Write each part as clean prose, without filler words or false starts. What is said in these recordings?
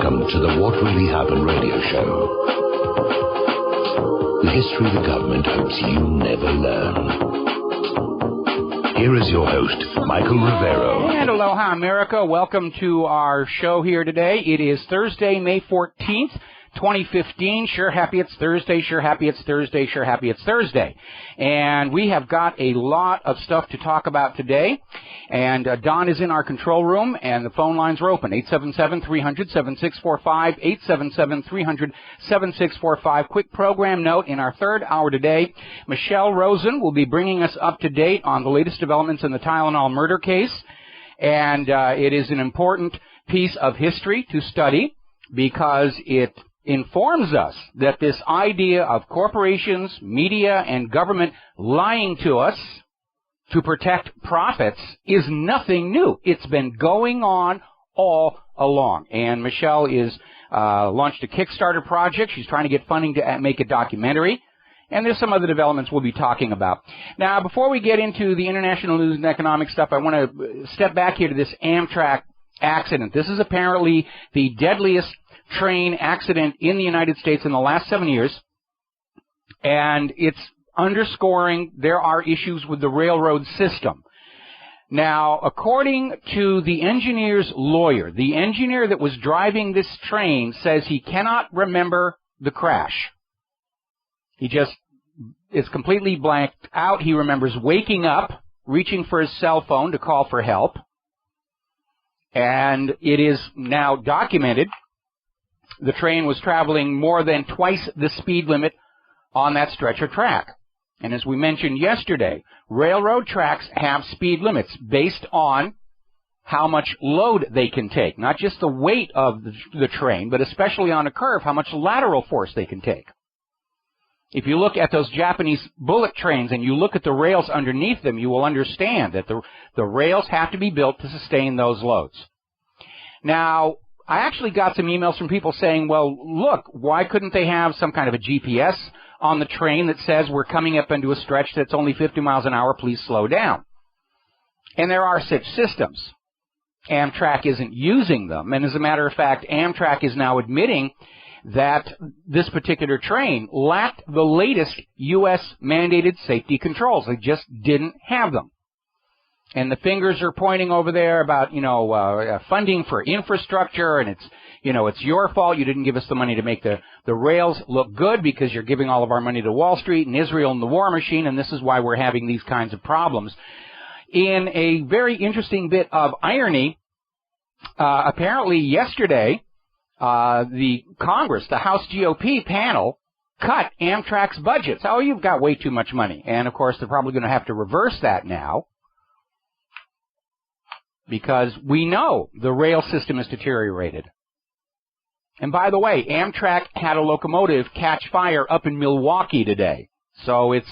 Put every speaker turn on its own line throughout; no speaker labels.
Welcome to the What Really Happened radio show. The history the government hopes you never learn. Here is your host, Michael Rivero.
And aloha, America. Welcome to our show here today. It is Thursday, May 14th, 2015. Sure happy it's Thursday, sure happy it's Thursday, sure happy it's Thursday. And we have got a lot of stuff to talk about today. And Don is in our control room, and the phone lines are open, 877-300-7645, 877-300-7645. Quick program note, in our third hour today, Michelle Rosen will be bringing us up to date on the latest developments in the Tylenol murder case. And it is an important piece of history to study because it informs us that this idea of corporations, media, and government lying to us to protect profits is nothing new. It's been going on all along. And Michelle is launched a Kickstarter project. She's trying to get funding to make a documentary. And there's some other developments we'll be talking about. Now, before we get into the international news and economic stuff, I want to step back here to this Amtrak accident. This is apparently the deadliest train accident in the United States in the last 7 years. And it's underscoring there are issues with the railroad system. Now, according to the engineer's lawyer, the engineer that was driving this train says he cannot remember the crash. It's completely blanked out. He remembers waking up, reaching for his cell phone to call for help. And it is now documented the train was traveling more than twice the speed limit on that stretch of track. And as we mentioned yesterday, railroad tracks have speed limits based on how much load they can take. Not just the weight of the train, but especially on a curve, how much lateral force they can take. If you look at those Japanese bullet trains and you look at the rails underneath them, you will understand that the rails have to be built to sustain those loads. Now, I actually got some emails from people saying, well, look, why couldn't they have some kind of a GPS on the train that says we're coming up into a stretch that's only 50 miles an hour, please slow down? And there are such systems. Amtrak isn't using them. And as a matter of fact, Amtrak is now admitting that this particular train lacked the latest U.S. mandated safety controls. They just didn't have them. And the fingers are pointing over there about, funding for infrastructure, and it's your fault. You didn't give us the money to make the rails look good because you're giving all of our money to Wall Street and Israel and the war machine, and this is why we're having these kinds of problems. In a very interesting bit of irony, apparently yesterday, the Congress, the House GOP panel, cut Amtrak's budgets. Oh, you've got way too much money. And, of course, they're probably going to have to reverse that now, because we know the rail system is deteriorated. And by the way, Amtrak had a locomotive catch fire up in Milwaukee today. So it's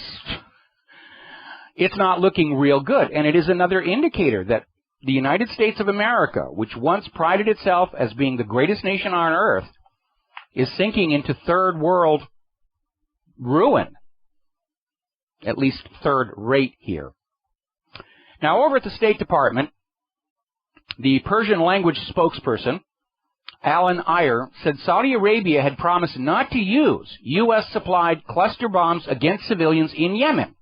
not looking real good. And it is another indicator that the United States of America, which once prided itself as being the greatest nation on earth, is sinking into third world ruin. At least third rate here. Now, over at the State Department, the Persian language spokesperson, Alan Iyer, said Saudi Arabia had promised not to use U.S.-supplied cluster bombs against civilians in Yemen,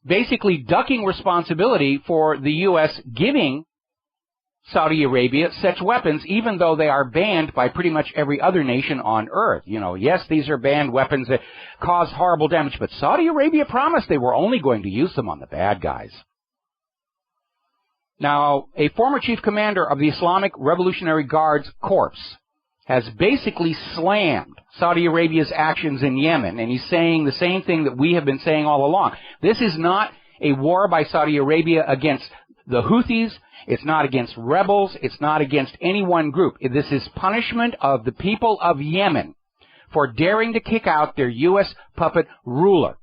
basically ducking responsibility for the U.S. giving Saudi Arabia such weapons, even though they are banned by pretty much every other nation on earth. Yes, these are banned weapons that cause horrible damage, but Saudi Arabia promised they were only going to use them on the bad guys. Now, a former chief commander of the Islamic Revolutionary Guards Corps has basically slammed Saudi Arabia's actions in Yemen, and he's saying the same thing that we have been saying all along. This is not a war by Saudi Arabia against the Houthis. It's not against rebels. It's not against any one group. This is punishment of the people of Yemen for daring to kick out their U.S. puppet ruler.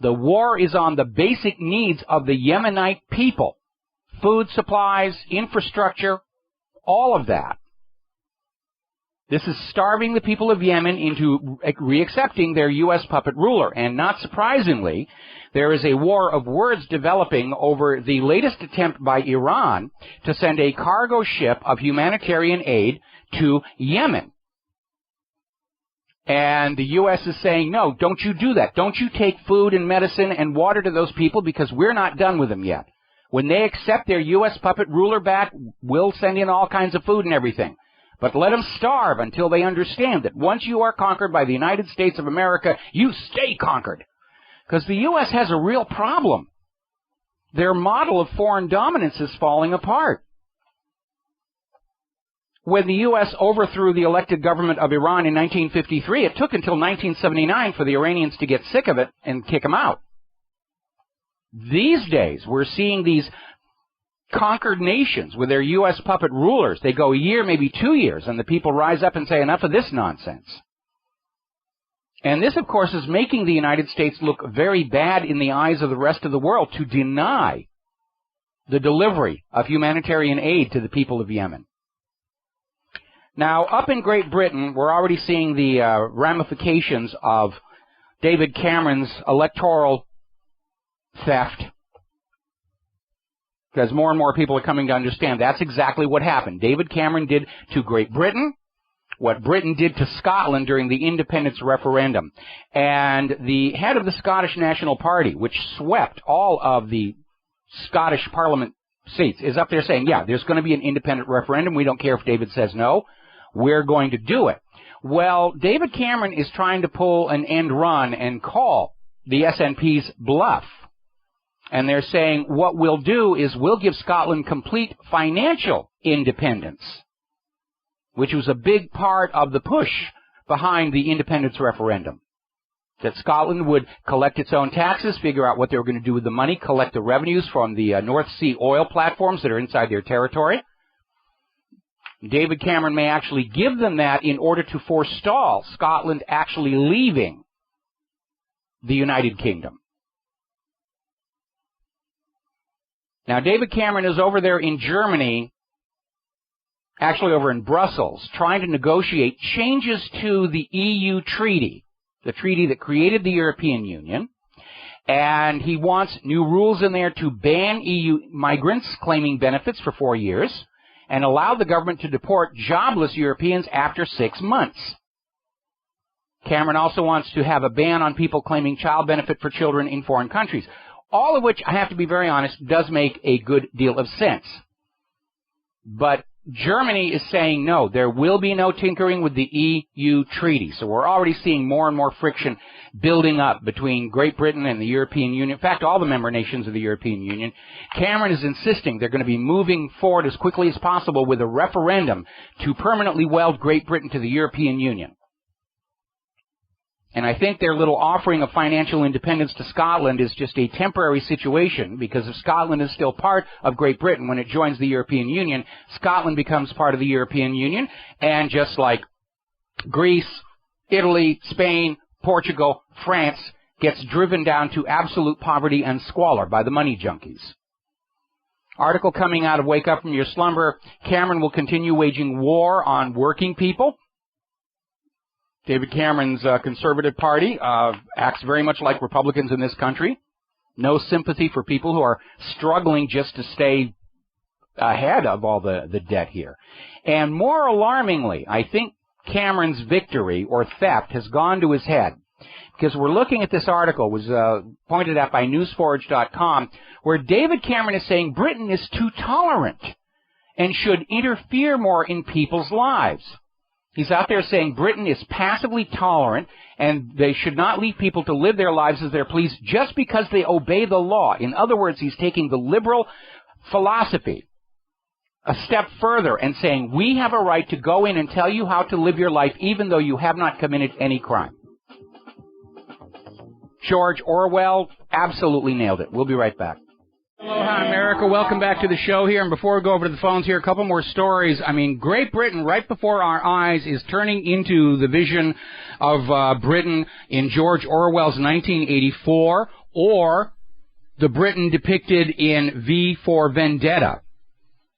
The war is on the basic needs of the Yemenite people. Food supplies, infrastructure, all of that. This is starving the people of Yemen into reaccepting their U.S. puppet ruler. And not surprisingly, there is a war of words developing over the latest attempt by Iran to send a cargo ship of humanitarian aid to Yemen. And the U.S. is saying, no, don't you do that. Don't you take food and medicine and water to those people because we're not done with them yet. When they accept their U.S. puppet ruler back, we'll send in all kinds of food and everything. But let them starve until they understand that once you are conquered by the United States of America, you stay conquered. Because the U.S. has a real problem. Their model of foreign dominance is falling apart. When the U.S. overthrew the elected government of Iran in 1953, it took until 1979 for the Iranians to get sick of it and kick them out. These days, we're seeing these conquered nations with their U.S. puppet rulers. They go a year, maybe 2 years, and the people rise up and say, enough of this nonsense. And this, of course, is making the United States look very bad in the eyes of the rest of the world to deny the delivery of humanitarian aid to the people of Yemen. Now, up in Great Britain, we're already seeing the ramifications of David Cameron's electoral theft, because more and more people are coming to understand that's exactly what happened. David Cameron did to Great Britain what Britain did to Scotland during the independence referendum. And the head of the Scottish National Party, which swept all of the Scottish Parliament seats, is up there saying, yeah, there's going to be an independent referendum. We don't care if David says no. We're going to do it. Well, David Cameron is trying to pull an end run and call the SNP's bluff. And they're saying what we'll do is we'll give Scotland complete financial independence, which was a big part of the push behind the independence referendum. That Scotland would collect its own taxes, figure out what they were going to do with the money, collect the revenues from the North Sea oil platforms that are inside their territory. David Cameron may actually give them that in order to forestall Scotland actually leaving the United Kingdom. Now, David Cameron is over there in Germany, actually over in Brussels, trying to negotiate changes to the EU treaty, the treaty that created the European Union, and he wants new rules in there to ban EU migrants claiming benefits for 4 years and allow the government to deport jobless Europeans after 6 months. Cameron also wants to have a ban on people claiming child benefit for children in foreign countries. All of which, I have to be very honest, does make a good deal of sense. But Germany is saying no, there will be no tinkering with the EU treaty. So we're already seeing more and more friction building up between Great Britain and the European Union. In fact, all the member nations of the European Union. Cameron is insisting they're going to be moving forward as quickly as possible with a referendum to permanently weld Great Britain to the European Union. And I think their little offering of financial independence to Scotland is just a temporary situation, because if Scotland is still part of Great Britain when it joins the European Union, Scotland becomes part of the European Union, and just like Greece, Italy, Spain, Portugal, France gets driven down to absolute poverty and squalor by the money junkies. Article coming out of Wake Up From Your Slumber, Cameron will continue waging war on working people. David Cameron's Conservative Party acts very much like Republicans in this country. No sympathy for people who are struggling just to stay ahead of all the debt here. And more alarmingly, I think Cameron's victory or theft has gone to his head. Because we're looking at this article, was pointed out by newsforge.com, where David Cameron is saying Britain is too tolerant and should interfere more in people's lives. He's out there saying Britain is passively tolerant and they should not leave people to live their lives as they please just because they obey the law. In other words, he's taking the liberal philosophy a step further and saying we have a right to go in and tell you how to live your life even though you have not committed any crime. George Orwell absolutely nailed it. We'll be right back. Aloha, America. Welcome back to the show here. And before we go over to the phones here, a couple more stories. I mean, Great Britain, right before our eyes, is turning into the vision of Britain in George Orwell's 1984, or the Britain depicted in V for Vendetta.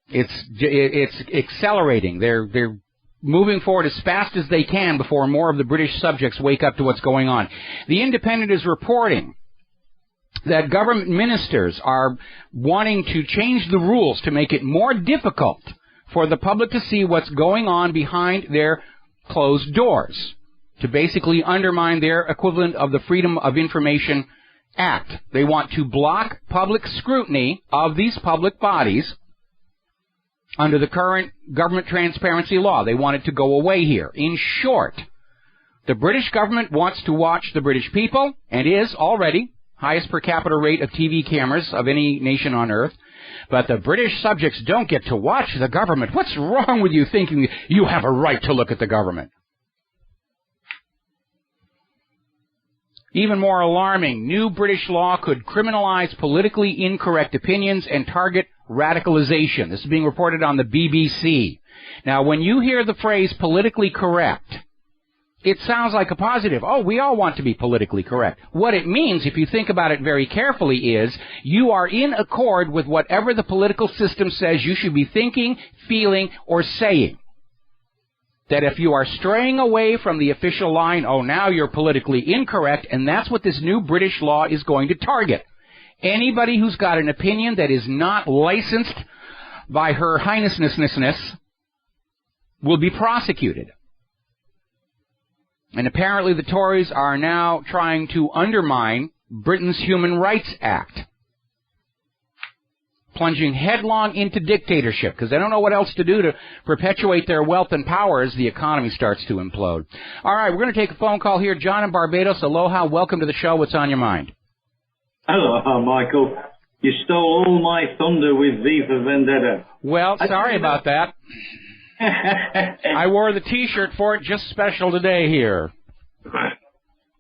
It's accelerating. They're moving forward as fast as they can before more of the British subjects wake up to what's going on. The Independent is reporting that government ministers are wanting to change the rules to make it more difficult for the public to see what's going on behind their closed doors, to basically undermine their equivalent of the Freedom of Information Act. They want to block public scrutiny of these public bodies under the current government transparency law. They want it to go away here. In short, the British government wants to watch the British people, and is already highest per capita rate of TV cameras of any nation on earth. But the British subjects don't get to watch the government. What's wrong with you thinking you have a right to look at the government? Even more alarming, new British law could criminalize politically incorrect opinions and target radicalization. This is being reported on the BBC. Now, when you hear the phrase politically correct, it sounds like a positive. Oh, we all want to be politically correct. What it means, if you think about it very carefully, is you are in accord with whatever the political system says you should be thinking, feeling, or saying. That if you are straying away from the official line, oh, now you're politically incorrect, and that's what this new British law is going to target. Anybody who's got an opinion that is not licensed by Her Highnessness will be prosecuted. And apparently the Tories are now trying to undermine Britain's Human Rights Act, plunging headlong into dictatorship because they don't know what else to do to perpetuate their wealth and power as the economy starts to implode. All right, we're going to take a phone call here. John in Barbados, aloha, welcome to the show. What's on your mind?
Hello, Michael. You stole all my thunder with V for Vendetta.
Well, sorry about that. I wore the T-shirt for it, just special today here.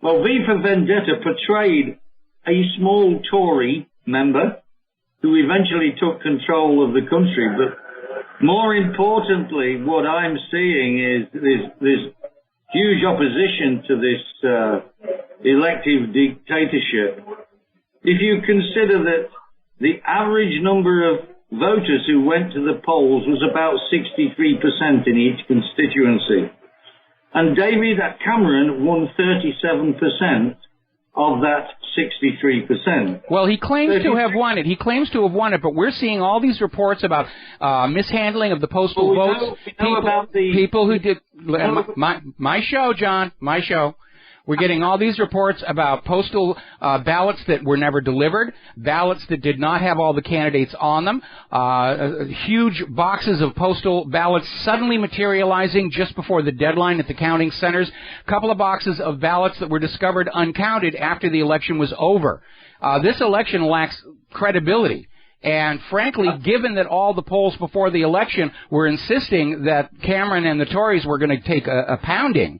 Well, V for Vendetta portrayed a small Tory member who eventually took control of the country. But more importantly, what I'm seeing is there's huge opposition to this elective dictatorship. If you consider that the average number of voters who went to the polls was about 63% in each constituency, and David Cameron won 37% of that 63%.
Well, he claims to have won it. He claims to have won it, but we're seeing all these reports about mishandling of the postal votes.
We know about the
people who did my show, John, my show. We're getting all these reports about postal ballots that were never delivered, ballots that did not have all the candidates on them, huge boxes of postal ballots suddenly materializing just before the deadline at the counting centers, a couple of boxes of ballots that were discovered uncounted after the election was over. This election lacks credibility. And frankly, given that all the polls before the election were insisting that Cameron and the Tories were going to take a pounding,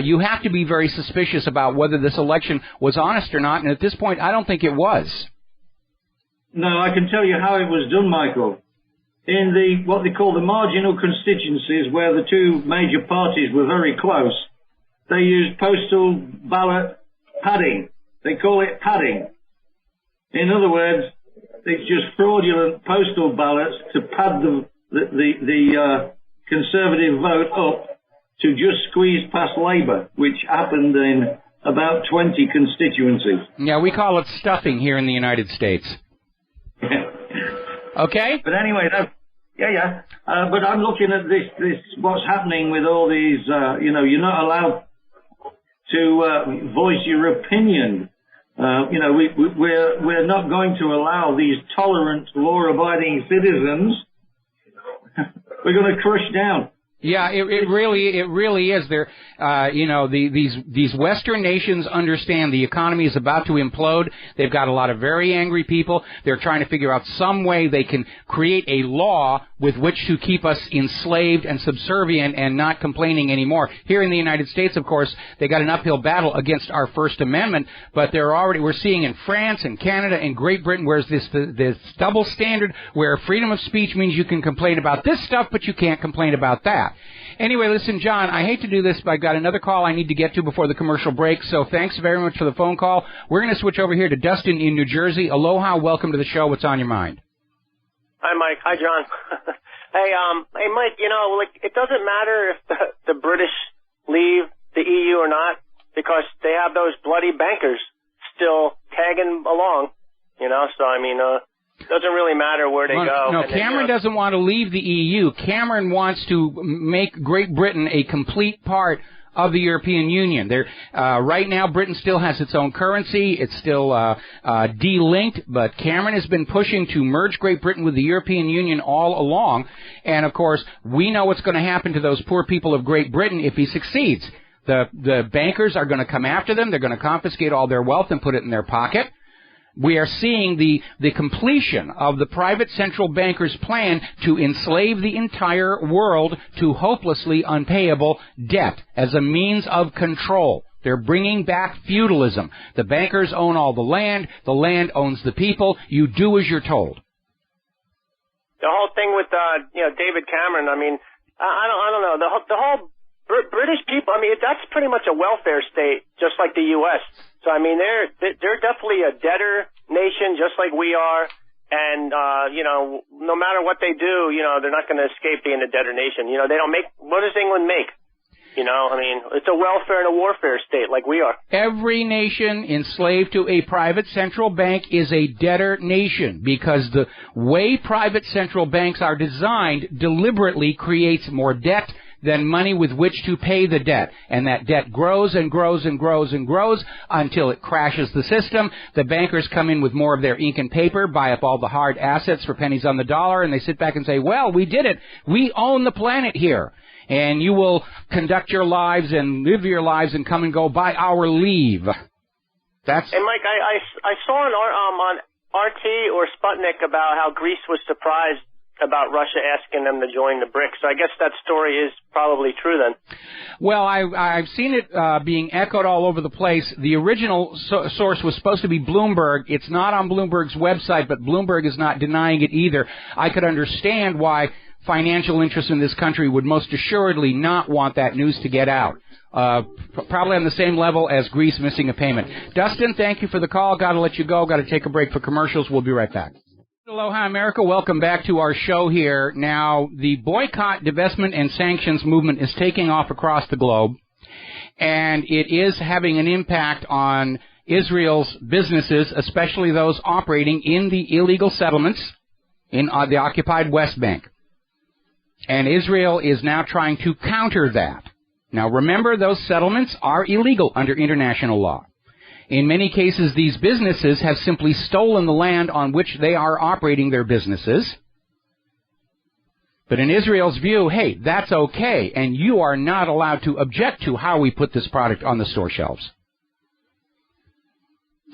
you have to be very suspicious about whether this election was honest or not, and at this point, I don't think it was.
No, I can tell you how it was done, Michael. In what they call the marginal constituencies, where the two major parties were very close, they used postal ballot padding. They call it padding. In other words, it's just fraudulent postal ballots to pad the Conservative vote up to just squeeze past Labour, which happened in about 20 constituencies.
Yeah, we call it stuffing here in the United States. Okay?
But anyway, but I'm looking at this, what's happening with all these, you're not allowed to voice your opinion. We're not going to allow these tolerant, law-abiding citizens. We're going to crush down.
Yeah, it really is. There, these Western nations understand the economy is about to implode. They've got a lot of very angry people. They're trying to figure out some way they can create a law with which to keep us enslaved and subservient and not complaining anymore. Here in the United States, of course, they got an uphill battle against our First Amendment, but we're seeing in France and Canada and Great Britain where's this double standard where freedom of speech means you can complain about this stuff, but you can't complain about that. Anyway, listen, John, I hate to do this, but I've got another call I need to get to before the commercial break, so thanks very much for the phone call. We're going to switch over here to Dustin in New Jersey. Aloha, welcome to the show. What's on your mind?
Hi, Mike. Hi, John. Hey, Mike, like, it doesn't matter if the British leave the EU or not, because they have those bloody bankers still tagging along, so I mean, it doesn't really matter where they go.
No, Cameron doesn't want to leave the EU. Cameron wants to make Great Britain a complete part of the European Union. Right now, Britain still has its own currency. It's still de-linked, but Cameron has been pushing to merge Great Britain with the European Union all along. And, of course, we know what's going to happen to those poor people of Great Britain if he succeeds. The bankers are going to come after them. They're going to confiscate all their wealth and put it in their pocket. We are seeing the completion of the private central bankers' plan to enslave the entire world to hopelessly unpayable debt as a means of control. They're bringing back feudalism. The bankers own all the land owns the people. You do as you're told.
The whole thing with David Cameron, I mean, I don't know. The whole British people, I mean, that's pretty much a welfare state, just like the U.S. So, I mean, they're definitely a debtor nation, just like we are. And, no matter what they do, they're not going to escape being a debtor nation. They don't make, what does England make? I mean, it's a welfare and a warfare state like we are.
Every nation enslaved to a private central bank is a debtor nation because the way private central banks are designed deliberately creates more debt than money with which to pay the debt. And that debt grows and grows and grows and grows until it crashes the system. The bankers come in with more of their ink and paper, buy up all the hard assets for pennies on the dollar, and they sit back and say, well, we did it. We own the planet here. And you will conduct your lives and live your lives and come and go by our leave. That's...
And, Mike, I saw on RT or Sputnik about how Greece was surprised about Russia asking them to join the BRICS. So I guess that story is probably true then.
Well, I've seen it being echoed all over the place. The original source was supposed to be Bloomberg. It's not on Bloomberg's website, but Bloomberg is not denying it either. I could understand why financial interests in this country would most assuredly not want that news to get out. Probably on the same level as Greece missing a payment. Dustin, thank you for the call. Got to let you go. Got to take a break for commercials. We'll be right back. Aloha, America. Welcome back to our show here. Now, the boycott, divestment, and sanctions movement is taking off across the globe, and it is having an impact on Israel's businesses, especially those operating in the illegal settlements in the occupied West Bank. And Israel is now trying to counter that. Now, remember, those settlements are illegal under international law. In many cases, these businesses have simply stolen the land on which they are operating their businesses. But in Israel's view, hey, that's okay, and you are not allowed to object to how we put this product on the store shelves.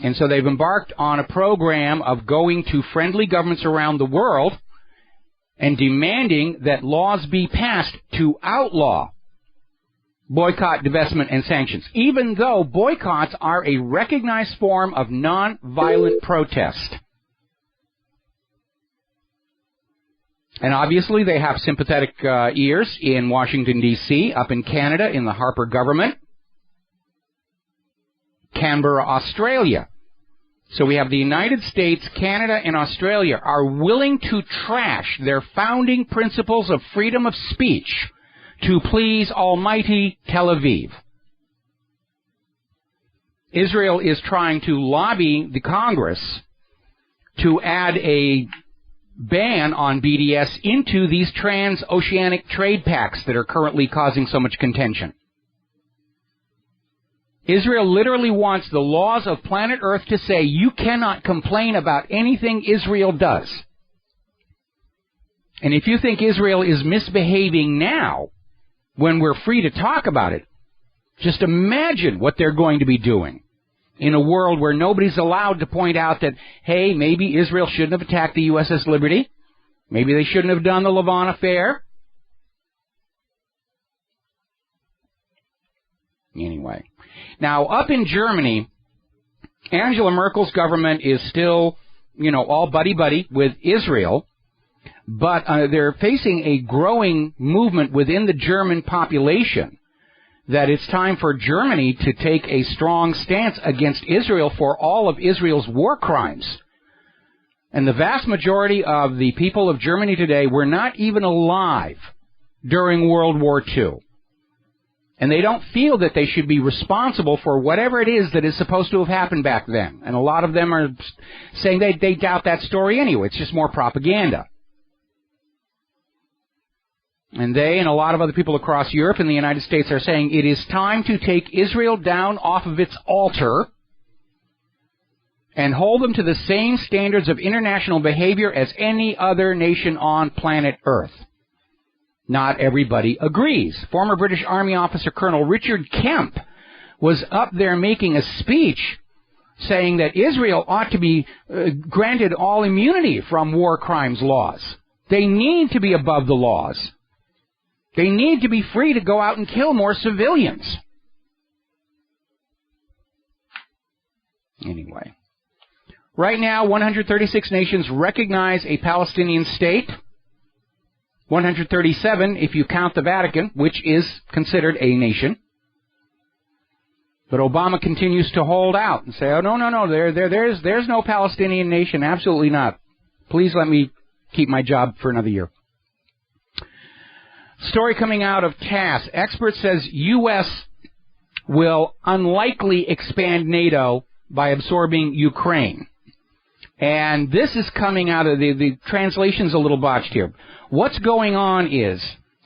And so they've embarked on a program of going to friendly governments around the world and demanding that laws be passed to outlaw boycott, divestment, and sanctions, even though boycotts are a recognized form of nonviolent protest. And obviously they have sympathetic ears in Washington, D.C., up in Canada, in the Harper government, Canberra, Australia. So we have the United States, Canada, and Australia are willing to trash their founding principles of freedom of speech to please almighty Tel Aviv. Israel is trying to lobby the Congress to add a ban on BDS into these transoceanic trade pacts that are currently causing so much contention. Israel literally wants the laws of planet Earth to say you cannot complain about anything Israel does. And if you think Israel is misbehaving now, when we're free to talk about it, just imagine what they're going to be doing in a world where nobody's allowed to point out that, hey, maybe Israel shouldn't have attacked the USS Liberty. Maybe they shouldn't have done the Lavon affair. Anyway. Now, up in Germany, Angela Merkel's government is still, all buddy-buddy with Israel. But they're facing a growing movement within the German population that it's time for Germany to take a strong stance against Israel for all of Israel's war crimes. And the vast majority of the people of Germany today were not even alive during World War II. And they don't feel that they should be responsible for whatever it is that is supposed to have happened back then. And a lot of them are saying they doubt that story anyway. It's just more propaganda. And they and a lot of other people across Europe and the United States are saying it is time to take Israel down off of its altar and hold them to the same standards of international behavior as any other nation on planet Earth. Not everybody agrees. Former British Army officer Colonel Richard Kemp was up there making a speech saying that Israel ought to be granted all immunity from war crimes laws. They need to be above the laws. They need to be free to go out and kill more civilians. Anyway. Right now, 136 nations recognize a Palestinian state. 137 if you count the Vatican, which is considered a nation. But Obama continues to hold out and say, oh, no, there's no Palestinian nation. Absolutely not. Please let me keep my job for another year. Story coming out of TASS. Expert says U.S. will unlikely expand NATO by absorbing Ukraine. And this is coming out of the translation's a little botched here. What's going on is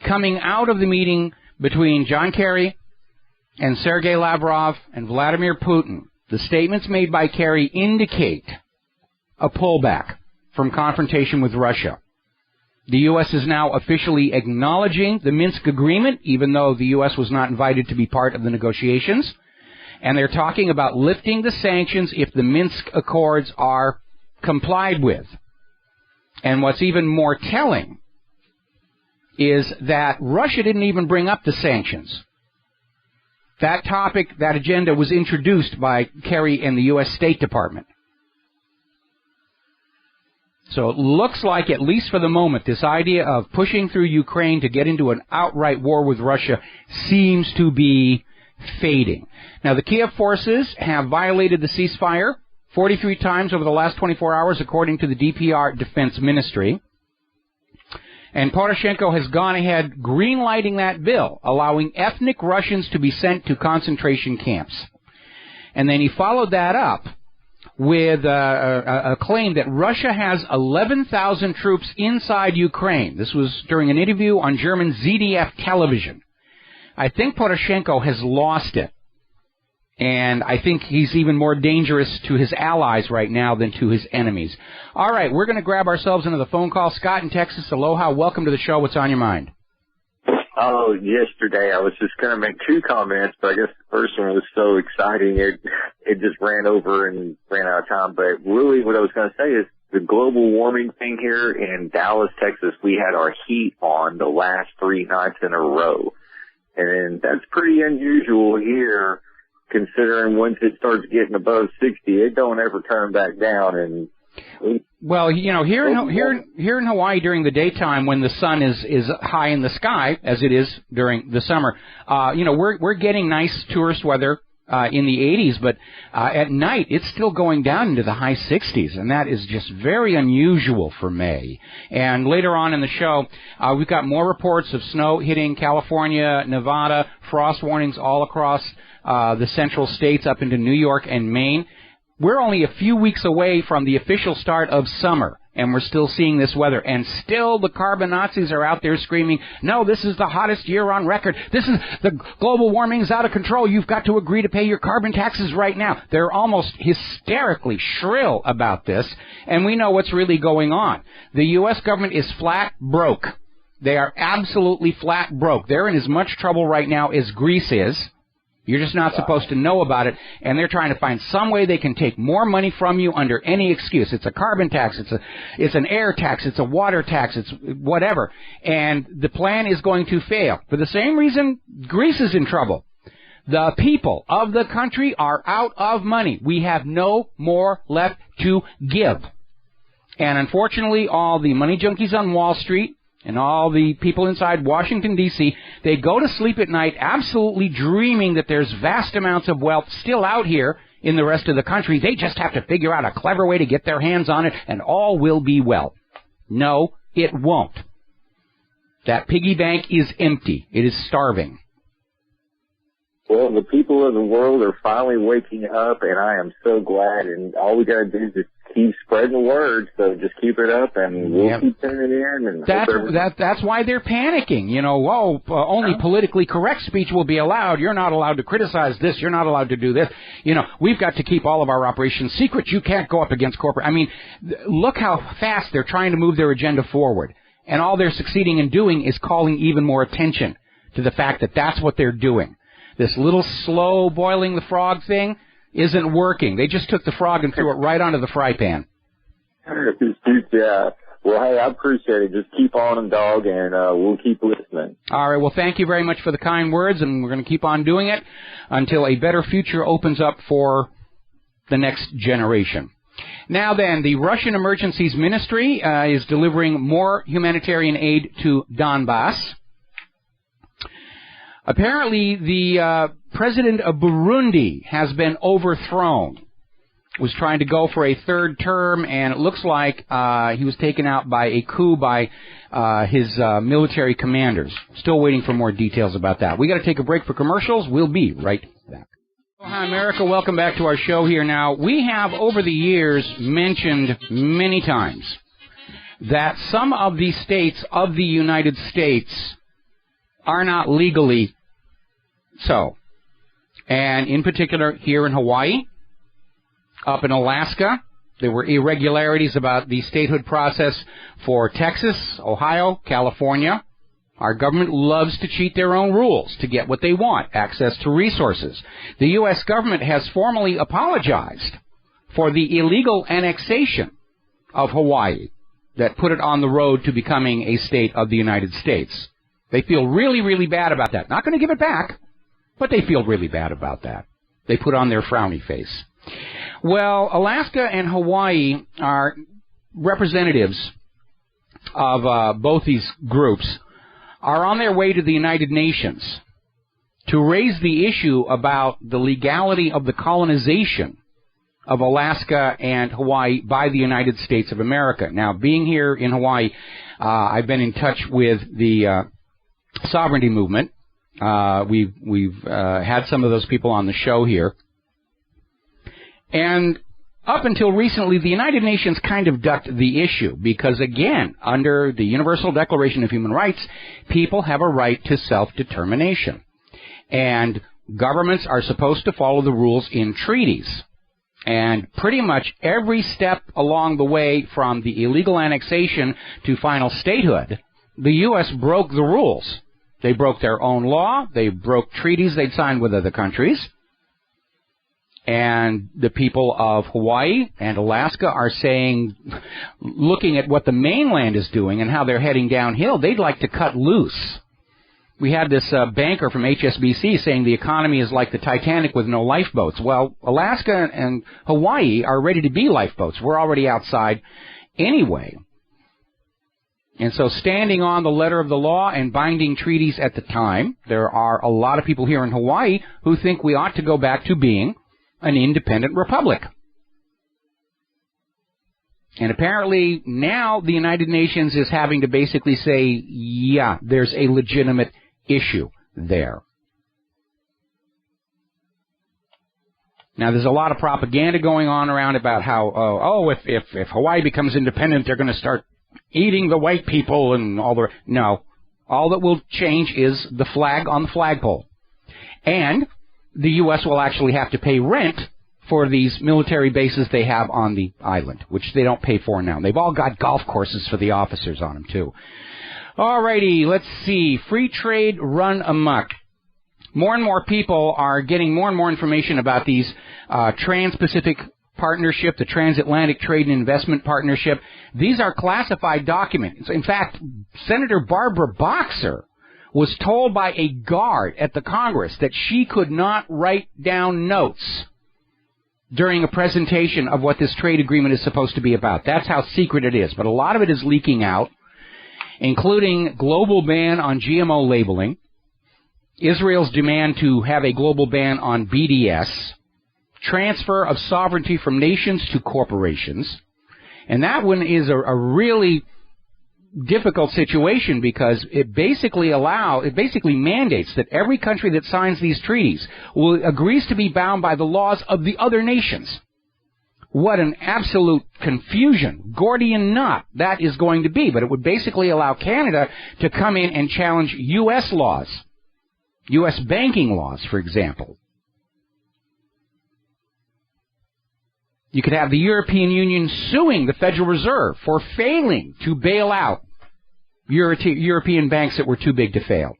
coming out of the meeting between John Kerry and Sergei Lavrov and Vladimir Putin. The statements made by Kerry indicate a pullback from confrontation with Russia. The U.S. is now officially acknowledging the Minsk agreement, even though the U.S. was not invited to be part of the negotiations. And they're talking about lifting the sanctions if the Minsk Accords are complied with. And what's even more telling is that Russia didn't even bring up the sanctions. That topic, that agenda was introduced by Kerry and the U.S. State Department. So it looks like, at least for the moment, this idea of pushing through Ukraine to get into an outright war with Russia seems to be fading. Now, the Kiev forces have violated the ceasefire 43 times over the last 24 hours, according to the DPR Defense Ministry. And Poroshenko has gone ahead green-lighting that bill, allowing ethnic Russians to be sent to concentration camps. And then he followed that up with a claim that Russia has 11,000 troops inside Ukraine. This was during an interview on German ZDF television. I think Poroshenko has lost it. And I think he's even more dangerous to his allies right now than to his enemies. All right, we're going to grab ourselves into the phone call. Scott in Texas, aloha. Welcome to the show. What's on your mind?
Oh, yesterday I was just going to make two comments, but I guess the first one was so exciting it just ran over and ran out of time. But really what I was going to say is the global warming thing here in Dallas, Texas, we had our heat on the last 3 nights in a row. And that's pretty unusual here, considering once it starts getting above 60, it don't ever turn back down. And
well, you know, here in Hawaii during the daytime when the sun is high in the sky, as it is during the summer, you know, we're getting nice tourist weather in the 80s, but at night it's still going down into the high 60s, and that is just very unusual for May. And later on in the show, we've got more reports of snow hitting California, Nevada, frost warnings all across the central states up into New York and Maine. We're only a few weeks away from the official start of summer, and we're still seeing this weather. And still the carbon Nazis are out there screaming, no, this is the hottest year on record. This is the global warming is out of control. You've got to agree to pay your carbon taxes right now. They're almost hysterically shrill about this, and we know what's really going on. The U.S. government is flat broke. They are absolutely flat broke. They're in as much trouble right now as Greece is. You're just not supposed to know about it, and they're trying to find some way they can take more money from you under any excuse. It's a carbon tax, it's an air tax, it's a water tax, it's whatever. And the plan is going to fail. For the same reason Greece is in trouble. The people of the country are out of money. We have no more left to give. And unfortunately, all the money junkies on Wall Street and all the people inside Washington, D.C., they go to sleep at night absolutely dreaming that there's vast amounts of wealth still out here in the rest of the country. They just have to figure out a clever way to get their hands on it, and all will be well. No, it won't. That piggy bank is empty. It is starving.
Well, the people of the world are finally waking up, and I am so glad. And all we got to do is just keep spreading the word. So just keep it up, and we'll keep tuning in. And
that's why they're panicking. You know, only politically correct speech will be allowed. You're not allowed to criticize this. You're not allowed to do this. You know, we've got to keep all of our operations secret. You can't go up against corporate. I mean, look how fast they're trying to move their agenda forward. And all they're succeeding in doing is calling even more attention to the fact that that's what they're doing. This little slow boiling the frog thing isn't working. They just took the frog and threw it right onto the fry pan.
Yeah. Well, hey, I appreciate it. Just keep on them, dog, and we'll keep listening.
All right. Well, thank you very much for the kind words, and we're going to keep on doing it until a better future opens up for the next generation. Now then, the Russian Emergencies Ministry is delivering more humanitarian aid to Donbass. Apparently, the president of Burundi has been overthrown. Was trying to go for a third term, and it looks like he was taken out by a coup by his military commanders. Still waiting for more details about that. We got to take a break for commercials. We'll be right back. Hi, America. Welcome back to our show here. Now, we have over the years mentioned many times that some of the states of the United States are not legally so. And in particular, here in Hawaii, up in Alaska, there were irregularities about the statehood process for Texas, Ohio, California. Our government loves to cheat their own rules to get what they want, access to resources. The U.S. government has formally apologized for the illegal annexation of Hawaii that put it on the road to becoming a state of the United States. They feel really, really bad about that. Not going to give it back, but they feel really bad about that. They put on their frowny face. Well, Alaska and Hawaii are representatives of both these groups, are on their way to the United Nations to raise the issue about the legality of the colonization of Alaska and Hawaii by the United States of America. Now, being here in Hawaii, I've been in touch with the sovereignty movement. We've had some of those people on the show here. And up until recently, the United Nations kind of ducked the issue because, again, under the Universal Declaration of Human Rights, people have a right to self-determination. And governments are supposed to follow the rules in treaties. And pretty much every step along the way from the illegal annexation to final statehood, the U.S. broke the rules. They broke their own law. They broke treaties they'd signed with other countries. And the people of Hawaii and Alaska are saying, looking at what the mainland is doing and how they're heading downhill, they'd like to cut loose. We had this banker from HSBC saying the economy is like the Titanic with no lifeboats. Well, Alaska and Hawaii are ready to be lifeboats. We're already outside anyway. And so standing on the letter of the law and binding treaties at the time, there are a lot of people here in Hawaii who think we ought to go back to being an independent republic. And apparently now the United Nations is having to basically say, yeah, there's a legitimate issue there. Now, there's a lot of propaganda going on around about how, if Hawaii becomes independent, they're going to start eating the white people and all the... No. All that will change is the flag on the flagpole. And the U.S. will actually have to pay rent for these military bases they have on the island, which they don't pay for now. They've all got golf courses for the officers on them, too. All righty, let's see. Free trade run amok. More and more people are getting more and more information about these Trans-Pacific Partnership, the Transatlantic Trade and Investment Partnership. These are classified documents. In fact, Senator Barbara Boxer was told by a guard at the Congress that she could not write down notes during a presentation of what this trade agreement is supposed to be about. That's how secret it is. But a lot of it is leaking out, including global ban on GMO labeling, Israel's demand to have a global ban on BDS, transfer of sovereignty from nations to corporations. And that one is a really difficult situation because it basically mandates that every country that signs these treaties agrees to be bound by the laws of the other nations. What an absolute confusion, Gordian knot that is going to be. But it would basically allow Canada to come in and challenge U.S. laws, U.S. banking laws, for example. You could have the European Union suing the Federal Reserve for failing to bail out European banks that were too big to fail.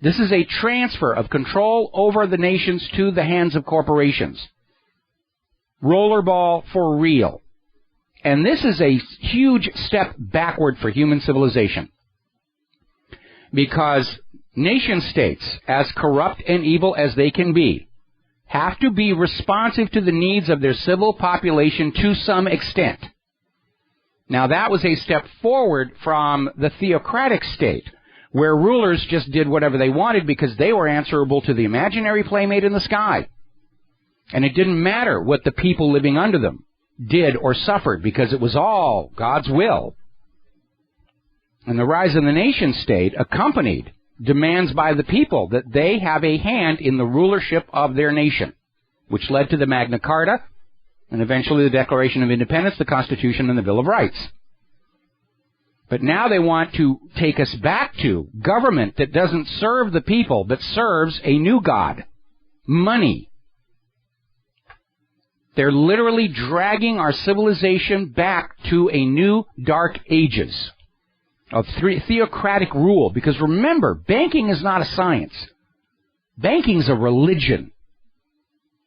This is a transfer of control over the nations to the hands of corporations. Rollerball for real. And this is a huge step backward for human civilization. Because nation states, as corrupt and evil as they can be, have to be responsive to the needs of their civil population to some extent. Now, that was a step forward from the theocratic state, where rulers just did whatever they wanted because they were answerable to the imaginary playmate in the sky. And it didn't matter what the people living under them did or suffered because it was all God's will. And the rise of the nation state accompanied demands by the people that they have a hand in the rulership of their nation, which led to the Magna Carta and eventually the Declaration of Independence, the Constitution, and the Bill of Rights. But now they want to take us back to government that doesn't serve the people but serves a new god, money. They're literally dragging our civilization back to a new dark ages of theocratic rule. Because remember, banking is not a science. Banking is a religion.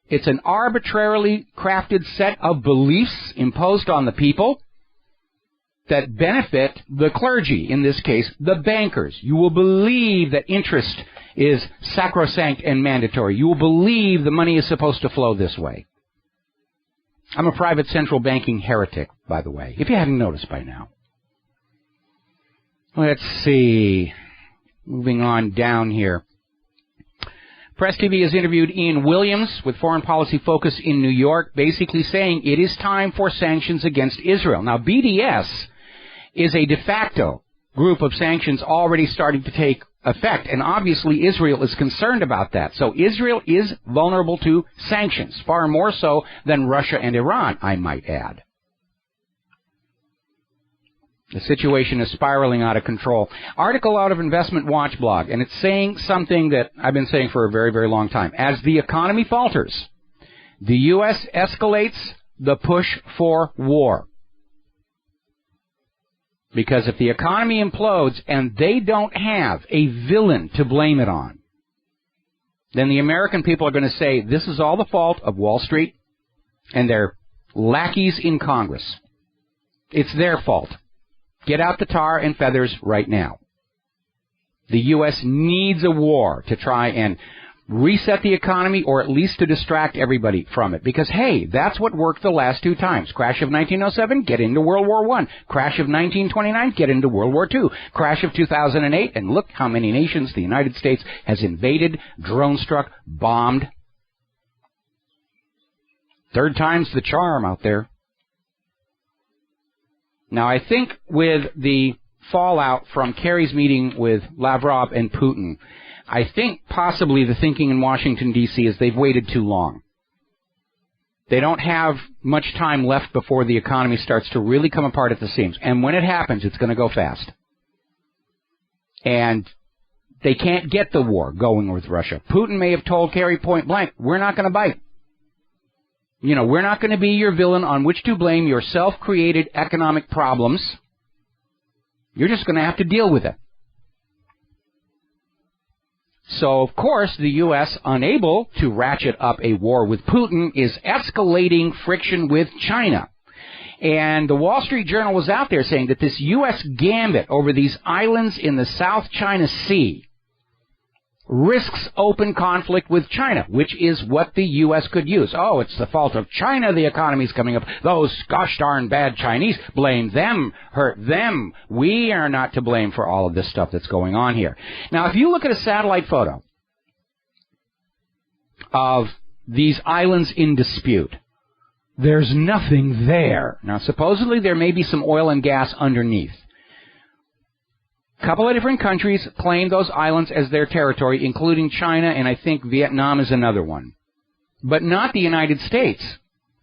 It's an arbitrarily crafted set of beliefs imposed on the people that benefit the clergy, in this case, the bankers. You will believe that interest is sacrosanct and mandatory. You will believe the money is supposed to flow this way. I'm a private central banking heretic, by the way, if you hadn't noticed by now. Let's see. Moving on down here. Press TV has interviewed Ian Williams with Foreign Policy Focus in New York, basically saying it is time for sanctions against Israel. Now, BDS is a de facto group of sanctions already starting to take effect, and obviously Israel is concerned about that. So Israel is vulnerable to sanctions, far more so than Russia and Iran, I might add. The situation is spiraling out of control. Article out of Investment Watch blog, and it's saying something that I've been saying for a very, very long time. As the economy falters, the U.S. escalates the push for war. Because if the economy implodes and they don't have a villain to blame it on, then the American people are going to say this is all the fault of Wall Street and their lackeys in Congress. It's their fault. Get out the tar and feathers right now. The U.S. needs a war to try and reset the economy, or at least to distract everybody from it. Because, hey, that's what worked the last two times. Crash of 1907, get into World War I. Crash of 1929, get into World War II. Crash of 2008, and look how many nations the United States has invaded, drone-struck, bombed. Third time's the charm out there. Now, I think with the fallout from Kerry's meeting with Lavrov and Putin, I think possibly the thinking in Washington, D.C. is they've waited too long. They don't have much time left before the economy starts to really come apart at the seams. And when it happens, it's going to go fast. And they can't get the war going with Russia. Putin may have told Kerry point blank, we're not going to bite. You know, we're not going to be your villain on which to blame your self-created economic problems. You're just going to have to deal with it. So, of course, the U.S., unable to ratchet up a war with Putin, is escalating friction with China. And the Wall Street Journal was out there saying that this U.S. gambit over these islands in the South China Sea risks open conflict with China, which is what the U.S. could use. Oh, it's the fault of China the economy's coming up. Those gosh darn bad Chinese, blame them, hurt them. We are not to blame for all of this stuff that's going on here. Now, if you look at a satellite photo of these islands in dispute. There's nothing there. Now, supposedly there may be some oil and gas underneath. A couple of different countries claim those islands as their territory, including China, and I think Vietnam is another one. But not the United States.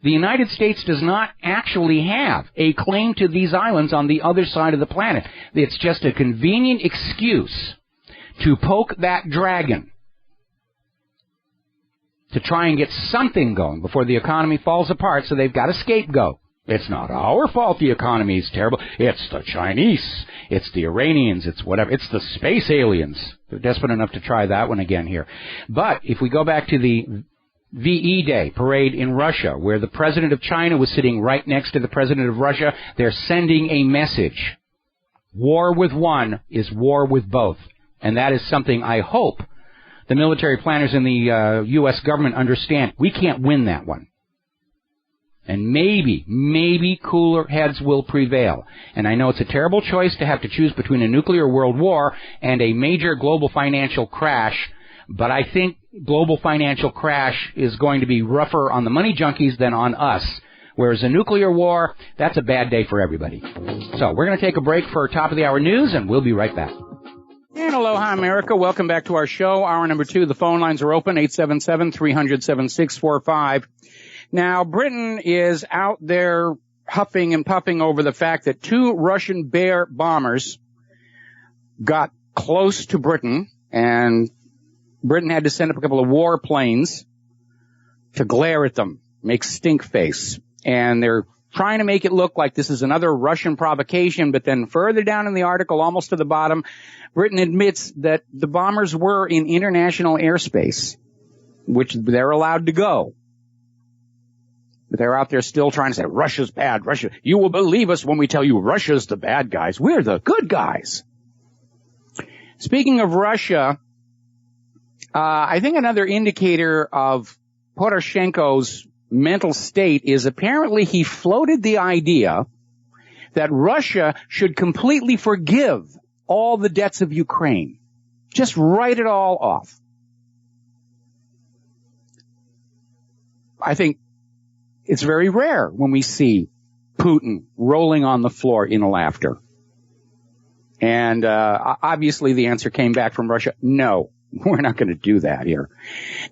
The United States does not actually have a claim to these islands on the other side of the planet. It's just a convenient excuse to poke that dragon, to try and get something going before the economy falls apart, so they've got a scapegoat. It's not our fault the economy is terrible. It's the Chinese. It's the Iranians. It's whatever. It's the space aliens. They're desperate enough to try that one again here. But if we go back to the VE Day parade in Russia, where the president of China was sitting right next to the president of Russia, they're sending a message. War with one is war with both. And that is something I hope the military planners in the U.S. government understand. We can't win that one. And maybe cooler heads will prevail. And I know it's a terrible choice to have to choose between a nuclear world war and a major global financial crash, but I think global financial crash is going to be rougher on the money junkies than on us. Whereas a nuclear war, that's a bad day for everybody. So we're going to take a break for top of the hour news, and we'll be right back. And aloha, America. Welcome back to our show. Hour number 2. The phone lines are open, 877-300-7645. Now, Britain is out there huffing and puffing over the fact that 2 Russian Bear bombers got close to Britain, and Britain had to send up a couple of warplanes to glare at them, make stink face. And they're trying to make it look like this is another Russian provocation, but then further down in the article, almost to the bottom, Britain admits that the bombers were in international airspace, which they're allowed to go. But they're out there still trying to say, Russia's bad, Russia. You will believe us when we tell you Russia's the bad guys. We're the good guys. Speaking of Russia, I think another indicator of Poroshenko's mental state is apparently he floated the idea that Russia should completely forgive all the debts of Ukraine. Just write it all off. I think it's very rare when we see Putin rolling on the floor in laughter. And obviously the answer came back from Russia, no, we're not going to do that here.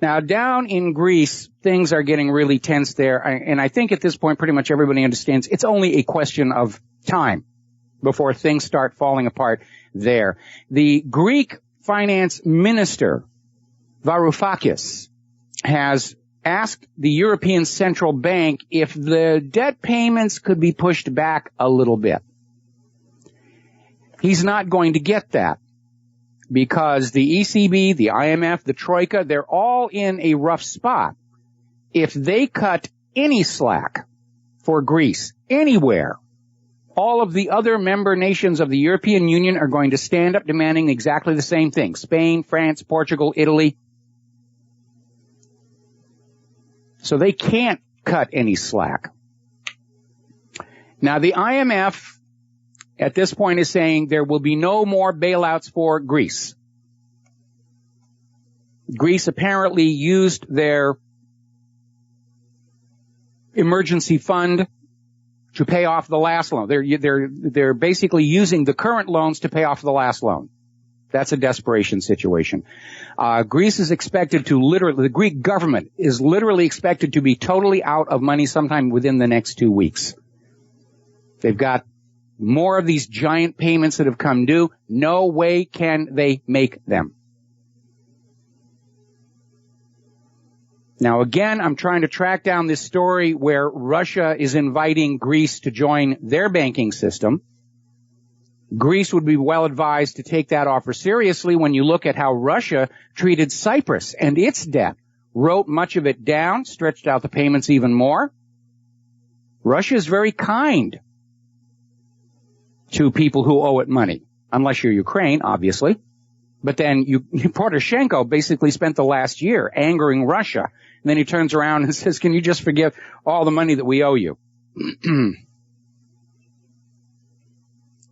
Now, down in Greece, things are getting really tense there. And I think at this point pretty much everybody understands it's only a question of time before things start falling apart there. The Greek finance minister, Varoufakis, has asked the European Central Bank if the debt payments could be pushed back a little bit. He's not going to get that because the ECB, the IMF, the Troika, they're all in a rough spot. If they cut any slack for Greece anywhere, all of the other member nations of the European Union are going to stand up demanding exactly the same thing. Spain, France, Portugal, Italy. So they can't cut any slack. Now, the IMF at this point is saying there will be no more bailouts for Greece. Greece apparently used their emergency fund to pay off the last loan. They're basically using the current loans to pay off the last loan. That's a desperation situation. Greece is expected to the Greek government is literally expected to be totally out of money sometime within the next 2 weeks. They've got more of these giant payments that have come due. No way can they make them. Now again, I'm trying to track down this story where Russia is inviting Greece to join their banking system. Greece would be well advised to take that offer seriously when you look at how Russia treated Cyprus and its debt, wrote much of it down, stretched out the payments even more. Russia is very kind to people who owe it money, unless you're Ukraine, obviously. But then Poroshenko basically spent the last year angering Russia. And then he turns around and says, can you just forgive all the money that we owe you?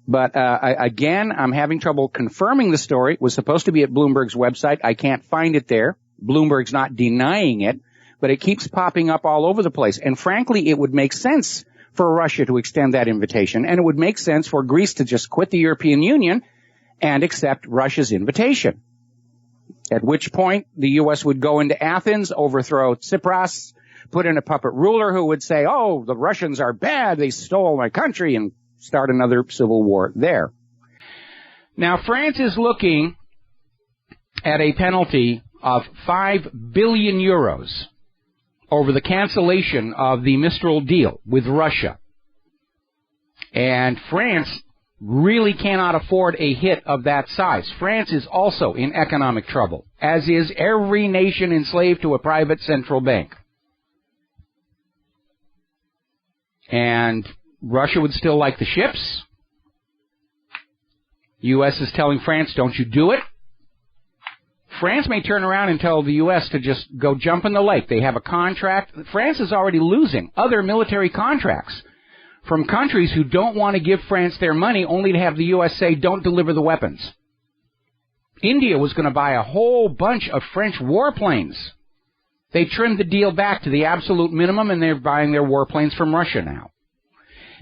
But again, I'm having trouble confirming the story. It was supposed to be at Bloomberg's website. I can't find it there. Bloomberg's not denying it. but it keeps popping up all over the place. And frankly, it would make sense for Russia to extend that invitation, and it would make sense for Greece to just quit the European Union and accept Russia's invitation. At which point, the U.S. would go into Athens, overthrow Tsipras, put in a puppet ruler who would say, oh, the Russians are bad, they stole my country, and start another civil war there. Now, France is looking at a penalty of 5 billion euros over the cancellation of the Mistral deal with Russia. And France really cannot afford a hit of that size. France is also in economic trouble, as is every nation enslaved to a private central bank. And Russia would still like the ships. U.S. is telling France, don't you do it. France may turn around and tell the U.S. to just go jump in the lake. They have a contract. France is already losing other military contracts from countries who don't want to give France their money, only to have the U.S. say, don't deliver the weapons. India was going to buy a whole bunch of French warplanes. They trimmed the deal back to the absolute minimum, and they're buying their warplanes from Russia now.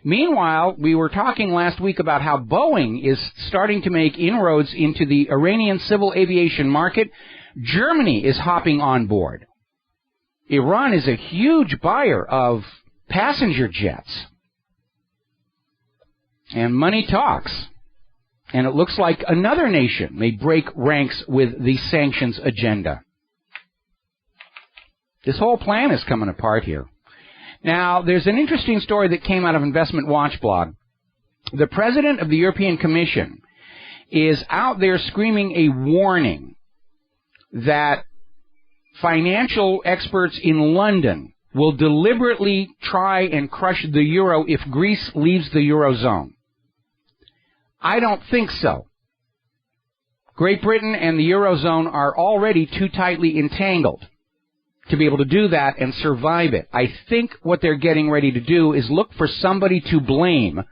Meanwhile, we were talking last week about how Boeing is starting to make inroads into the Iranian civil aviation market. Germany is hopping on board. Iran is a huge buyer of passenger jets. And money talks. And it looks like another nation may break ranks with the sanctions agenda. This whole plan is coming apart here. Now, there's an interesting story that came out of Investment Watch blog. The president of the European Commission is out there screaming a warning that financial experts in London will deliberately try and crush the euro if Greece leaves the Eurozone. I don't think so. Great Britain and the Eurozone are already too tightly entangled to be able to do that and survive it. I think what they're getting ready to do is look for somebody to blame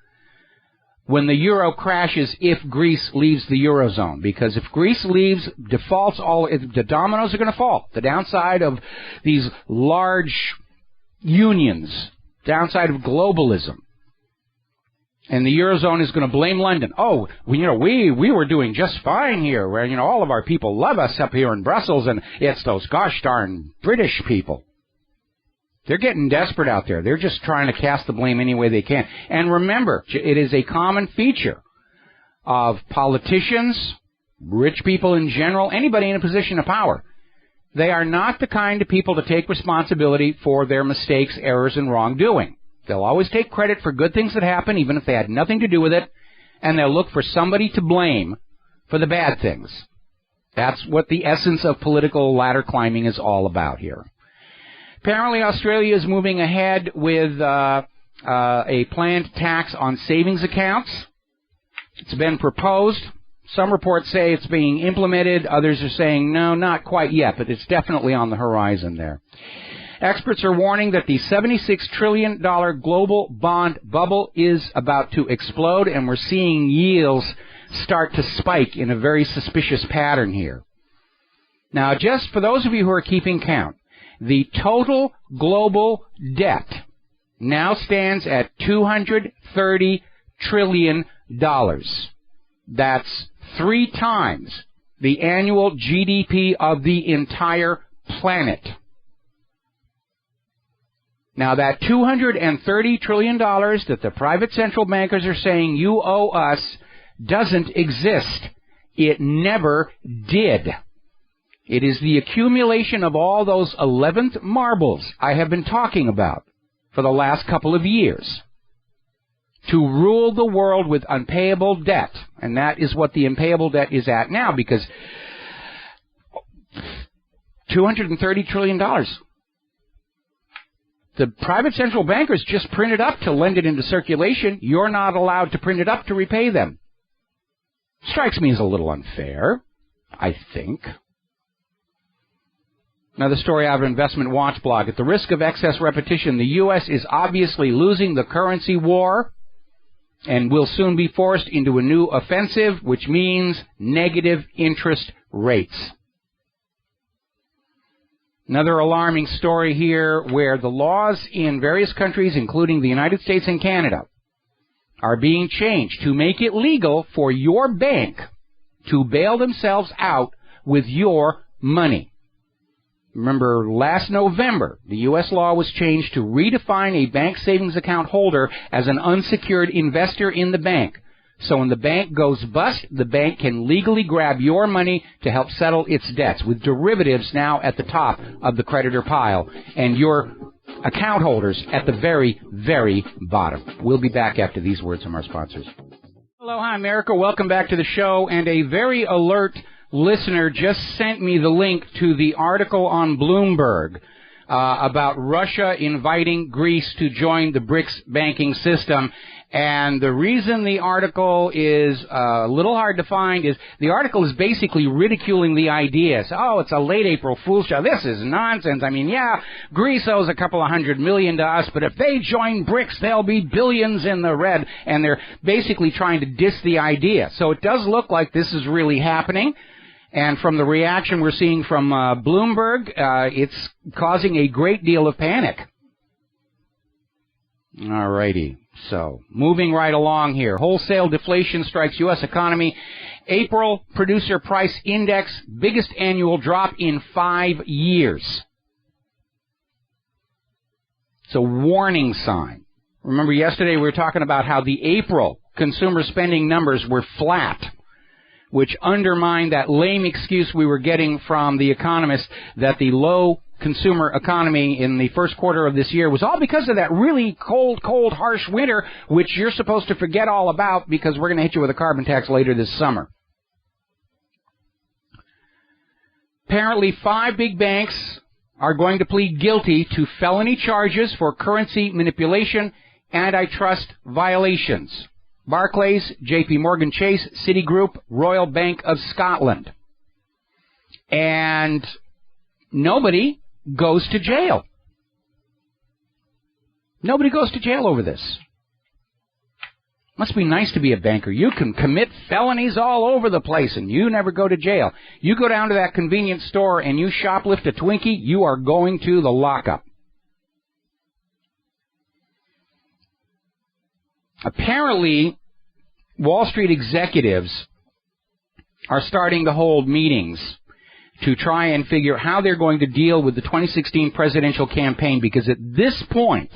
when the euro crashes if Greece leaves the Eurozone. Because if Greece leaves, the dominoes are going to fall. The downside of these large unions, downside of globalism. And the Eurozone is going to blame London. Oh, we were doing just fine here, where, all of our people love us up here in Brussels, and it's those gosh darn British people. They're getting desperate out there. They're just trying to cast the blame any way they can. And remember, it is a common feature of politicians, rich people in general, anybody in a position of power. They are not the kind of people to take responsibility for their mistakes, errors, and wrongdoing. They'll always take credit for good things that happen, even if they had nothing to do with it, and they'll look for somebody to blame for the bad things. That's what the essence of political ladder climbing is all about here. Apparently, Australia is moving ahead with a planned tax on savings accounts. It's been proposed. Some reports say it's being implemented. Others are saying, no, not quite yet, but it's definitely on the horizon there. Experts are warning that the $76 trillion global bond bubble is about to explode, and we're seeing yields start to spike in a very suspicious pattern here. Now, just for those of you who are keeping count, the total global debt now stands at $230 trillion. That's 3 times the annual GDP of the entire planet. Now, that $230 trillion that the private central bankers are saying you owe us doesn't exist. It never did. It is the accumulation of all those 11th marbles I have been talking about for the last couple of years to rule the world with unpayable debt. And that is what the unpayable debt is at now, because $230 trillion. The private central bankers just print it up to lend it into circulation. You're not allowed to print it up to repay them. Strikes me as a little unfair, I think. Another story out of Investment Watch blog. At the risk of excess repetition, the U.S. is obviously losing the currency war and will soon be forced into a new offensive, which means negative interest rates. Another alarming story here where the laws in various countries, including the United States and Canada, are being changed to make it legal for your bank to bail themselves out with your money. Remember, last November, the U.S. law was changed to redefine a bank savings account holder as an unsecured investor in the bank. So when the bank goes bust, the bank can legally grab your money to help settle its debts, with derivatives now at the top of the creditor pile and your account holders at the very, very bottom. We'll be back after these words from our sponsors. Hello, hi, America. Welcome back to the show. And a very alert listener just sent me the link to the article on Bloomberg about Russia inviting Greece to join the BRICS banking system. And the reason the article is a little hard to find is the article is basically ridiculing the idea. So, oh, it's a late April Fool's show. This is nonsense. I mean, yeah, Greece owes a couple of $100 million to us, but if they join BRICS, they'll be billions in the red. And they're basically trying to diss the idea. So it does look like this is really happening. And from the reaction we're seeing from Bloomberg, it's causing a great deal of panic. All righty. So, moving right along here. Wholesale deflation strikes U.S. economy. April producer price index, biggest annual drop in 5 years. It's a warning sign. Remember yesterday we were talking about how the April consumer spending numbers were flat, which undermined that lame excuse we were getting from the economists that the low consumer economy in the first quarter of this year was all because of that really cold, harsh winter, which you're supposed to forget all about because we're going to hit you with a carbon tax later this summer. Apparently, 5 big banks are going to plead guilty to felony charges for currency manipulation, antitrust violations. Barclays, JP Morgan Chase, Citigroup, Royal Bank of Scotland. And nobody goes to jail. Nobody goes to jail over this. Must be nice to be a banker. You can commit felonies all over the place and you never go to jail. You go down to that convenience store and you shoplift a Twinkie, you are going to the lockup. Apparently, Wall Street executives are starting to hold meetings to try and figure how they're going to deal with the 2016 presidential campaign, because at this point,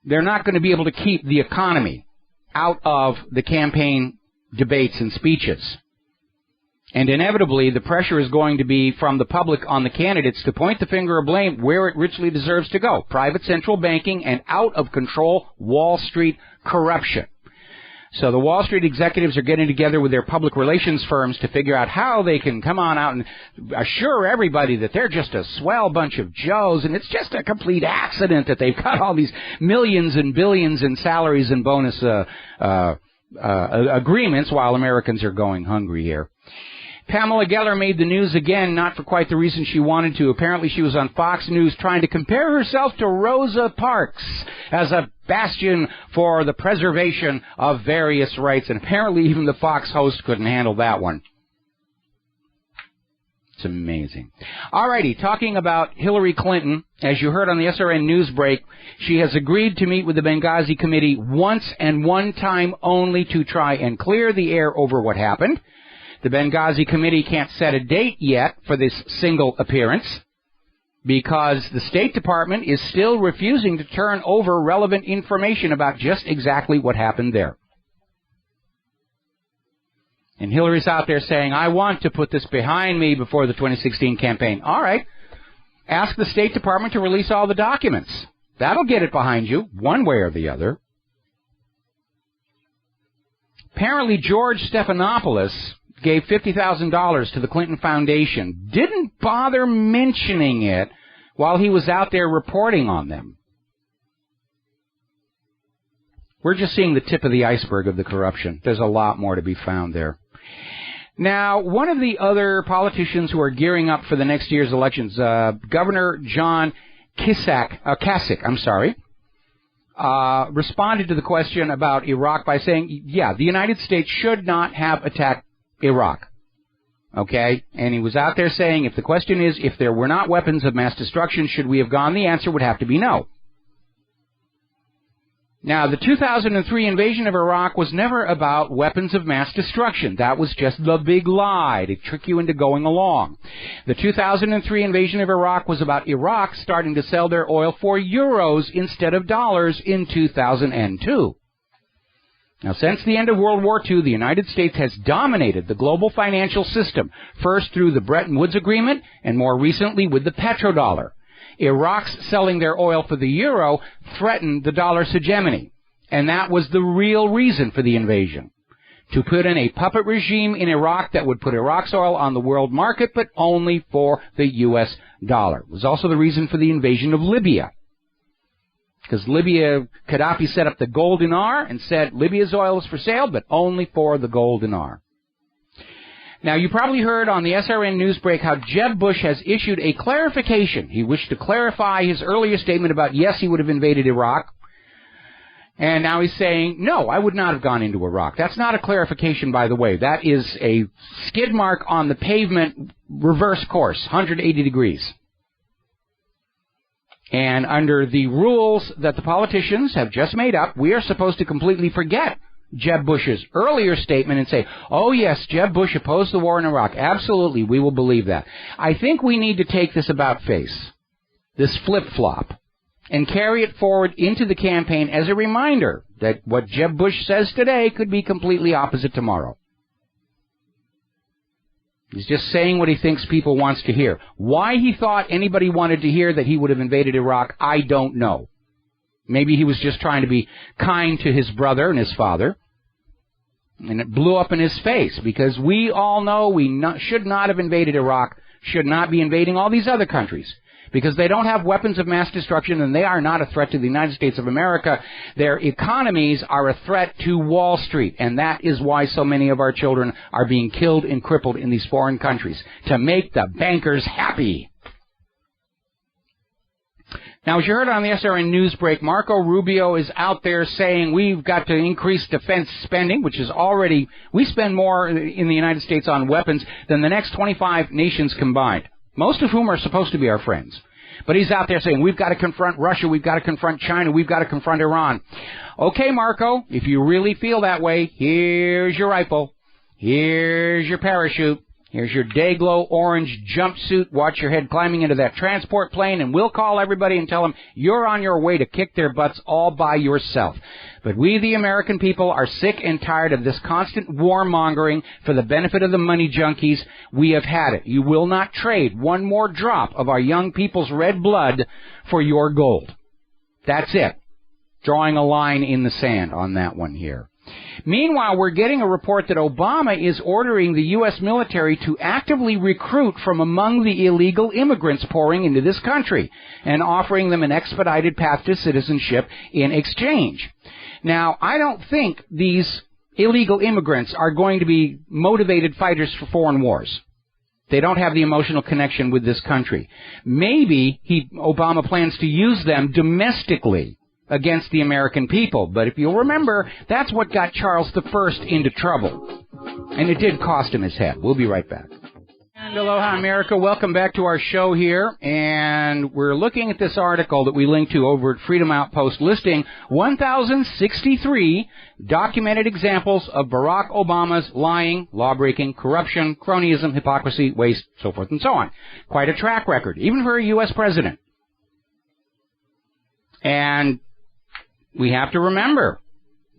they're not going to be able to keep the economy out of the campaign debates and speeches. And inevitably, the pressure is going to be from the public on the candidates to point the finger of blame where it richly deserves to go. Private central banking and out-of-control Wall Street corruption. So the Wall Street executives are getting together with their public relations firms to figure out how they can come on out and assure everybody that they're just a swell bunch of Joes and it's just a complete accident that they've got all these millions and billions in salaries and bonus agreements while Americans are going hungry here. Pamela Geller made the news again, not for quite the reason she wanted to. Apparently she was on Fox News trying to compare herself to Rosa Parks as a bastion for the preservation of various rights. And apparently even the Fox host couldn't handle that one. It's amazing. Alrighty, talking about Hillary Clinton, as you heard on the SRN news break, she has agreed to meet with the Benghazi Committee once and one time only to try and clear the air over what happened. The Benghazi Committee can't set a date yet for this single appearance because the State Department is still refusing to turn over relevant information about just exactly what happened there. And Hillary's out there saying, I want to put this behind me before the 2016 campaign. All right. Ask the State Department to release all the documents. That'll get it behind you, one way or the other. Apparently, George Stephanopoulos gave $50,000 to the Clinton Foundation. Didn't bother mentioning it while he was out there reporting on them. We're just seeing the tip of the iceberg of the corruption. There's a lot more to be found there. Now, one of the other politicians who are gearing up for the next year's elections, Governor John Kasich, responded to the question about Iraq by saying, yeah, the United States should not have attacked Iraq. Okay? And he was out there saying, if the question is, if there were not weapons of mass destruction, should we have gone? The answer would have to be no. Now, the 2003 invasion of Iraq was never about weapons of mass destruction. That was just the big lie to trick you into going along. The 2003 invasion of Iraq was about Iraq starting to sell their oil for euros instead of dollars in 2002. Now, since the end of World War II, the United States has dominated the global financial system, first through the Bretton Woods Agreement and more recently with the petrodollar. Iraq's selling their oil for the euro threatened the dollar's hegemony, and that was the real reason for the invasion. To put in a puppet regime in Iraq that would put Iraq's oil on the world market, but only for the U.S. dollar. It was also the reason for the invasion of Libya. Because Libya, Gaddafi set up the gold dinar and said Libya's oil is for sale, but only for the gold dinar. Now, you probably heard on the SRN Newsbreak how Jeb Bush has issued a clarification. He wished to clarify his earlier statement about, yes, he would have invaded Iraq. And now he's saying, no, I would not have gone into Iraq. That's not a clarification, by the way. That is a skid mark on the pavement, reverse course, 180 degrees. And under the rules that the politicians have just made up, we are supposed to completely forget Jeb Bush's earlier statement and say, oh, yes, Jeb Bush opposed the war in Iraq. Absolutely, we will believe that. I think we need to take this about face, this flip-flop, and carry it forward into the campaign as a reminder that what Jeb Bush says today could be completely opposite tomorrow. He's just saying what he thinks people wants to hear. Why he thought anybody wanted to hear that he would have invaded Iraq, I don't know. Maybe he was just trying to be kind to his brother and his father. And it blew up in his face because we all know we should not have invaded Iraq, should not be invading all these other countries. Because they don't have weapons of mass destruction and they are not a threat to the United States of America. Their economies are a threat to Wall Street. And that is why so many of our children are being killed and crippled in these foreign countries. To make the bankers happy. Now, as you heard on the SRN Newsbreak, Marco Rubio is out there saying we've got to increase defense spending, which is already, we spend more in the United States on weapons than the next 25 nations combined, most of whom are supposed to be our friends. But he's out there saying we've got to confront Russia, we've got to confront China, we've got to confront Iran. Okay, Marco, if you really feel that way, here's your rifle, here's your parachute. Here's your Dayglow orange jumpsuit. Watch your head climbing into that transport plane, and we'll call everybody and tell them you're on your way to kick their butts all by yourself. But we, the American people, are sick and tired of this constant warmongering for the benefit of the money junkies. We have had it. You will not trade one more drop of our young people's red blood for your gold. That's it. Drawing a line in the sand on that one here. Meanwhile, we're getting a report that Obama is ordering the U.S. military to actively recruit from among the illegal immigrants pouring into this country and offering them an expedited path to citizenship in exchange. Now, I don't think these illegal immigrants are going to be motivated fighters for foreign wars. They don't have the emotional connection with this country. Maybe Obama plans to use them domestically against the American people. But if you'll remember, that's what got Charles I into trouble. And it did cost him his head. We'll be right back. And aloha, America. Welcome back to our show here. And we're looking at this article that we linked to over at Freedom Outpost listing 1,063 documented examples of Barack Obama's lying, law-breaking, corruption, cronyism, hypocrisy, waste, so forth and so on. Quite a track record, even for a U.S. president. And we have to remember,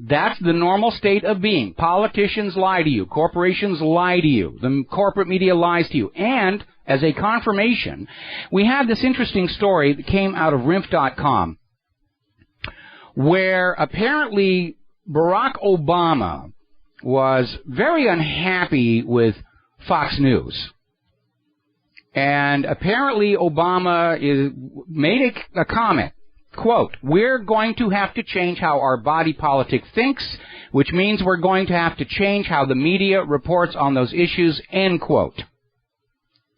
that's the normal state of being. Politicians lie to you. Corporations lie to you. The corporate media lies to you. And, as a confirmation, we have this interesting story that came out of RINF.com, where apparently Barack Obama was very unhappy with Fox News. And apparently Obama made a comment. Quote, we're going to have to change how our body politic thinks, which means we're going to have to change how the media reports on those issues, end quote.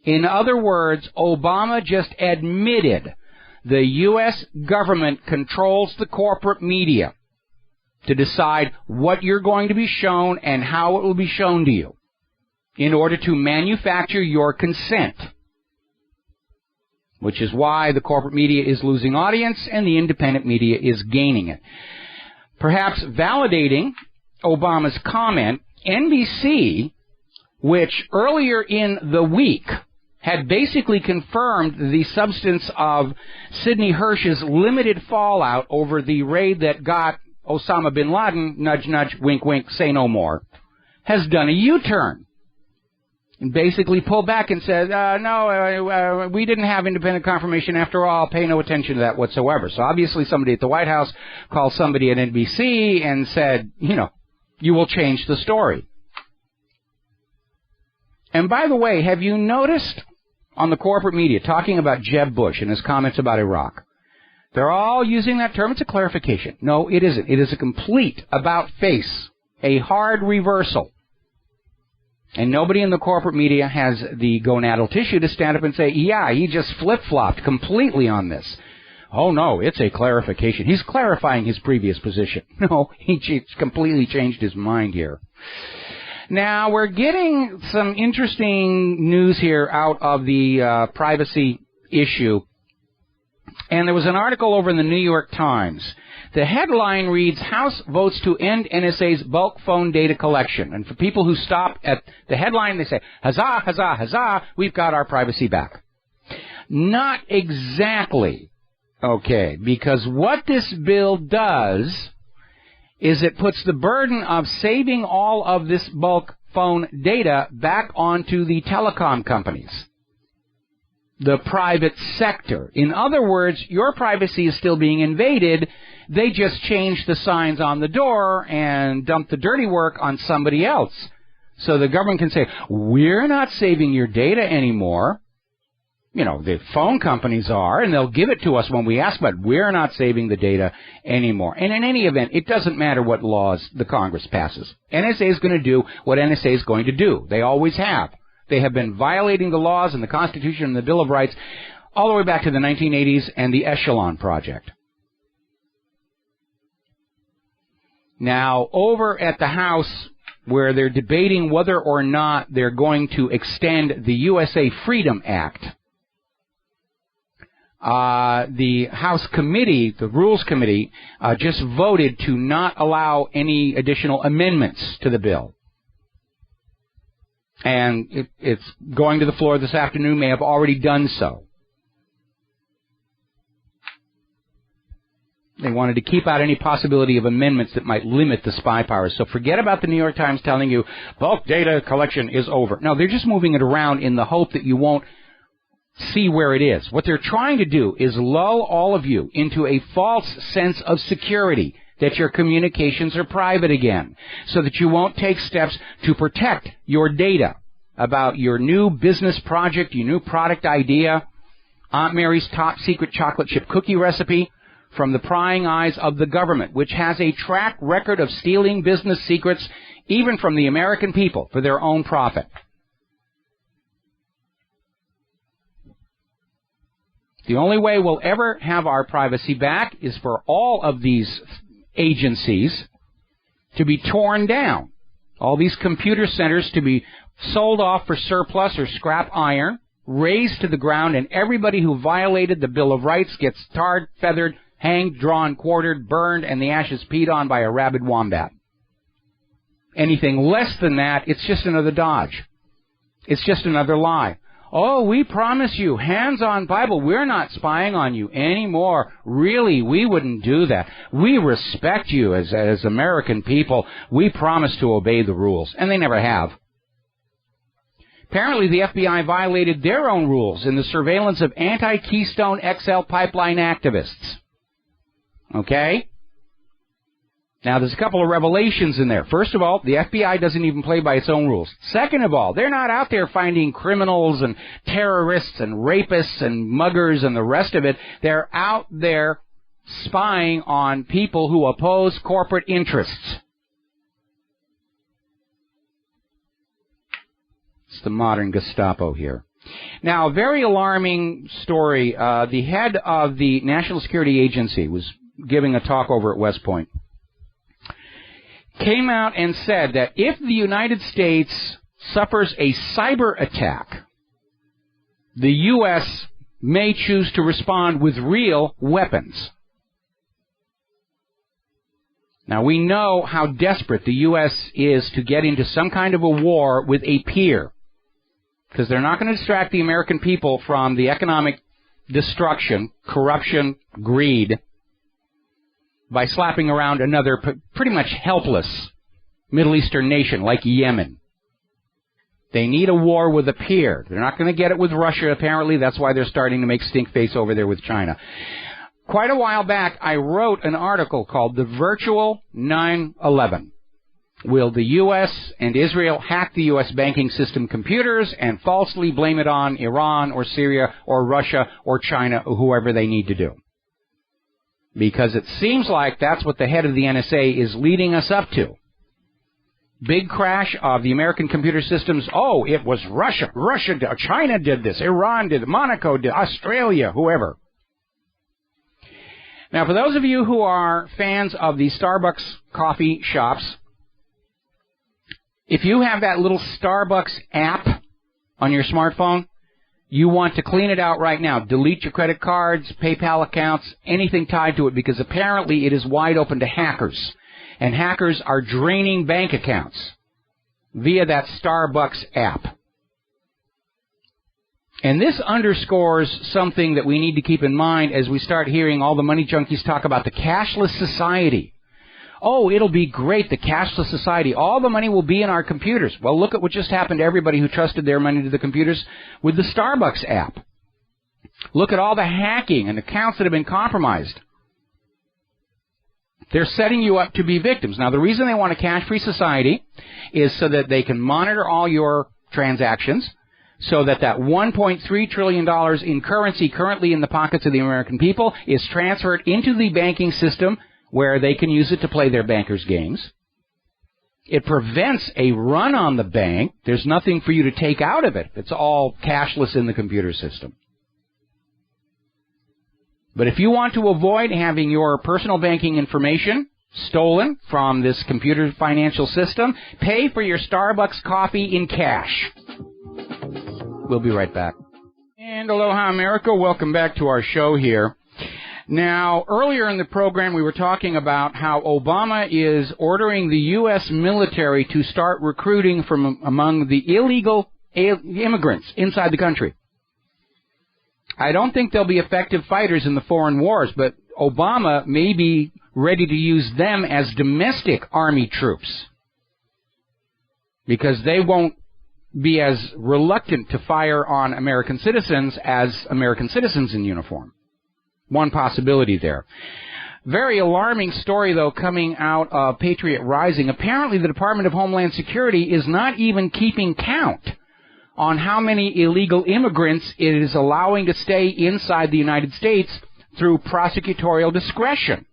In other words, Obama just admitted the U.S. government controls the corporate media to decide what you're going to be shown and how it will be shown to you. in order to manufacture your consent, which is why the corporate media is losing audience and the independent media is gaining it. Perhaps validating Obama's comment, NBC, which earlier in the week had basically confirmed the substance of Sidney Hersh's limited fallout over the raid that got Osama bin Laden, nudge, nudge, wink, wink, say no more, has done a U-turn and basically pulled back and said, no, we didn't have independent confirmation after all, pay no attention to that whatsoever. So obviously somebody at the White House called somebody at NBC and said, you will change the story. And by the way, have you noticed on the corporate media talking about Jeb Bush and his comments about Iraq? They're all using that term. It's a clarification. No, it isn't. It is a complete about-face, a hard reversal. And nobody in the corporate media has the gonadal tissue to stand up and say, yeah, he just flip-flopped completely on this. Oh, no, it's a clarification. He's clarifying his previous position. No, he completely changed his mind here. Now, we're getting some interesting news here out of the privacy issue. And there was an article over in the New York Times. The headline reads, House votes to end NSA's bulk phone data collection. And for people who stop at the headline, they say, huzzah, huzzah, huzzah, we've got our privacy back. Not exactly, okay, because what this bill does is it puts the burden of saving all of this bulk phone data back onto the telecom companies, the private sector. In other words, your privacy is still being invaded. They just changed the signs on the door and dumped the dirty work on somebody else. So the government can say, we're not saving your data anymore. The phone companies are, and they'll give it to us when we ask, but we're not saving the data anymore. And in any event, it doesn't matter what laws the Congress passes. NSA is going to do what NSA is going to do. They always have. They have been violating the laws and the Constitution and the Bill of Rights all the way back to the 1980s and the Echelon Project. Now, over at the House, where they're debating whether or not they're going to extend the USA Freedom Act, the House Committee, the Rules Committee, just voted to not allow any additional amendments to the bill. And it's going to the floor this afternoon, may have already done so. They wanted to keep out any possibility of amendments that might limit the spy powers. So forget about the New York Times telling you bulk data collection is over. No, they're just moving it around in the hope that you won't see where it is. What they're trying to do is lull all of you into a false sense of security, that your communications are private again, so that you won't take steps to protect your data about your new business project, your new product idea, Aunt Mary's top secret chocolate chip cookie recipe, from the prying eyes of the government, which has a track record of stealing business secrets, even from the American people, for their own profit. The only way we'll ever have our privacy back is for all of these agencies to be torn down. All these computer centers to be sold off for surplus or scrap iron, razed to the ground, and everybody who violated the Bill of Rights gets tarred, feathered, hanged, drawn, quartered, burned, and the ashes peed on by a rabid wombat. Anything less than that, it's just another dodge. It's just another lie. Oh, we promise you, hands on Bible, we're not spying on you anymore. Really, we wouldn't do that. We respect you as American people. We promise to obey the rules. And they never have. Apparently, the FBI violated their own rules in the surveillance of anti-Keystone XL pipeline activists. Okay? Now, there's a couple of revelations in there. First of all, the FBI doesn't even play by its own rules. Second of all, they're not out there finding criminals and terrorists and rapists and muggers and the rest of it. They're out there spying on people who oppose corporate interests. It's the modern Gestapo here. Now, a very alarming story. The head of the National Security Agency was giving a talk over at West Point. Came out and said that if the United States suffers a cyber attack, the U.S. may choose to respond with real weapons. Now, we know how desperate the U.S. is to get into some kind of a war with a peer, because they're not going to distract the American people from the economic destruction, corruption, greed, by slapping around another pretty much helpless Middle Eastern nation like Yemen. They need a war with a peer. They're not going to get it with Russia, apparently. That's why they're starting to make stink face over there with China. Quite a while back, I wrote an article called The Virtual 9/11. Will the U.S. and Israel hack the U.S. banking system computers and falsely blame it on Iran or Syria or Russia or China or whoever they need to do? Because it seems like that's what the head of the NSA is leading us up to. Big crash of the American computer systems. Oh, it was Russia. China did this. Iran did it. Monaco did. Australia, whoever. Now, for those of you who are fans of the Starbucks coffee shops, if you have that little Starbucks app on your smartphone, you want to clean it out right now. Delete your credit cards, PayPal accounts, anything tied to it, because apparently it is wide open to hackers. And hackers are draining bank accounts via that Starbucks app. And this underscores something that we need to keep in mind as we start hearing all the money junkies talk about the cashless society. Oh, it'll be great, the cashless society. All the money will be in our computers. Well, look at what just happened to everybody who trusted their money to the computers with the Starbucks app. Look at all the hacking and accounts that have been compromised. They're setting you up to be victims. Now, the reason they want a cash-free society is so that they can monitor all your transactions, so that $1.3 trillion in currency currently in the pockets of the American people is transferred into the banking system where they can use it to play their bankers' games. It prevents a run on the bank. There's nothing for you to take out of it. It's all cashless in the computer system. But if you want to avoid having your personal banking information stolen from this computer financial system, pay for your Starbucks coffee in cash. We'll be right back. And aloha, America. Welcome back to our show here. Now, earlier in the program, we were talking about how Obama is ordering the U.S. military to start recruiting from among the illegal immigrants inside the country. I don't think they'll be effective fighters in the foreign wars, but Obama may be ready to use them as domestic army troops because they won't be as reluctant to fire on American citizens as American citizens in uniform. One possibility there. Very alarming story, though, coming out of Patriot Rising. Apparently, the Department of Homeland Security is not even keeping count on how many illegal immigrants it is allowing to stay inside the United States through prosecutorial discretion.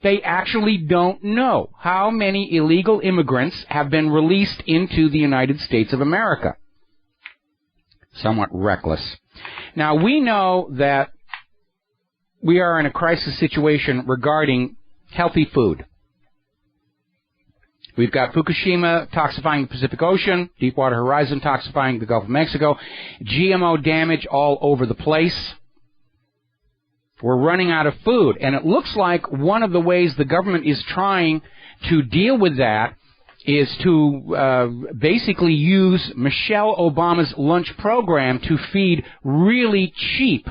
They actually don't know how many illegal immigrants have been released into the United States of America. Somewhat reckless. Now, we know that we are in a crisis situation regarding healthy food. We've got Fukushima toxifying the Pacific Ocean, Deepwater Horizon toxifying the Gulf of Mexico, GMO damage all over the place. We're running out of food, and it looks like one of the ways the government is trying to deal with that is to basically use Michelle Obama's lunch program to feed really cheap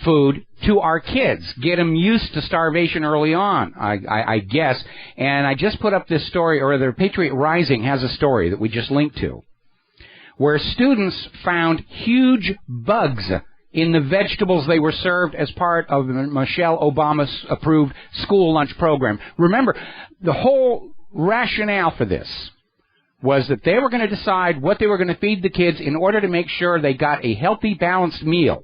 food to our kids, get them used to starvation early on, I guess. And I just put up this story, or the Patriot Rising has a story that we just linked to, where students found huge bugs in the vegetables they were served as part of Michelle Obama's approved school lunch program. Remember, the whole rationale for this was that they were going to decide what they were going to feed the kids in order to make sure they got a healthy, balanced meal.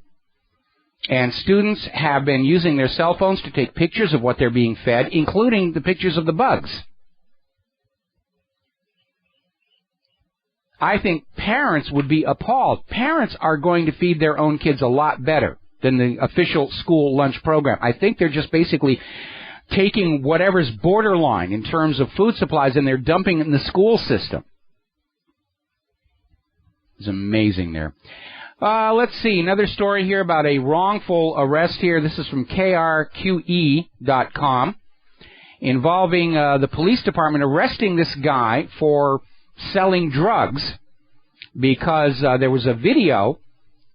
And students have been using their cell phones to take pictures of what they're being fed, including the pictures of the bugs. I think parents would be appalled. Parents are going to feed their own kids a lot better than the official school lunch program. I think they're just basically taking whatever's borderline in terms of food supplies and they're dumping it in the school system. It's amazing there. Let's see, another story here about a wrongful arrest here. This is from krqe.com, involving the police department arresting this guy for selling drugs because there was a video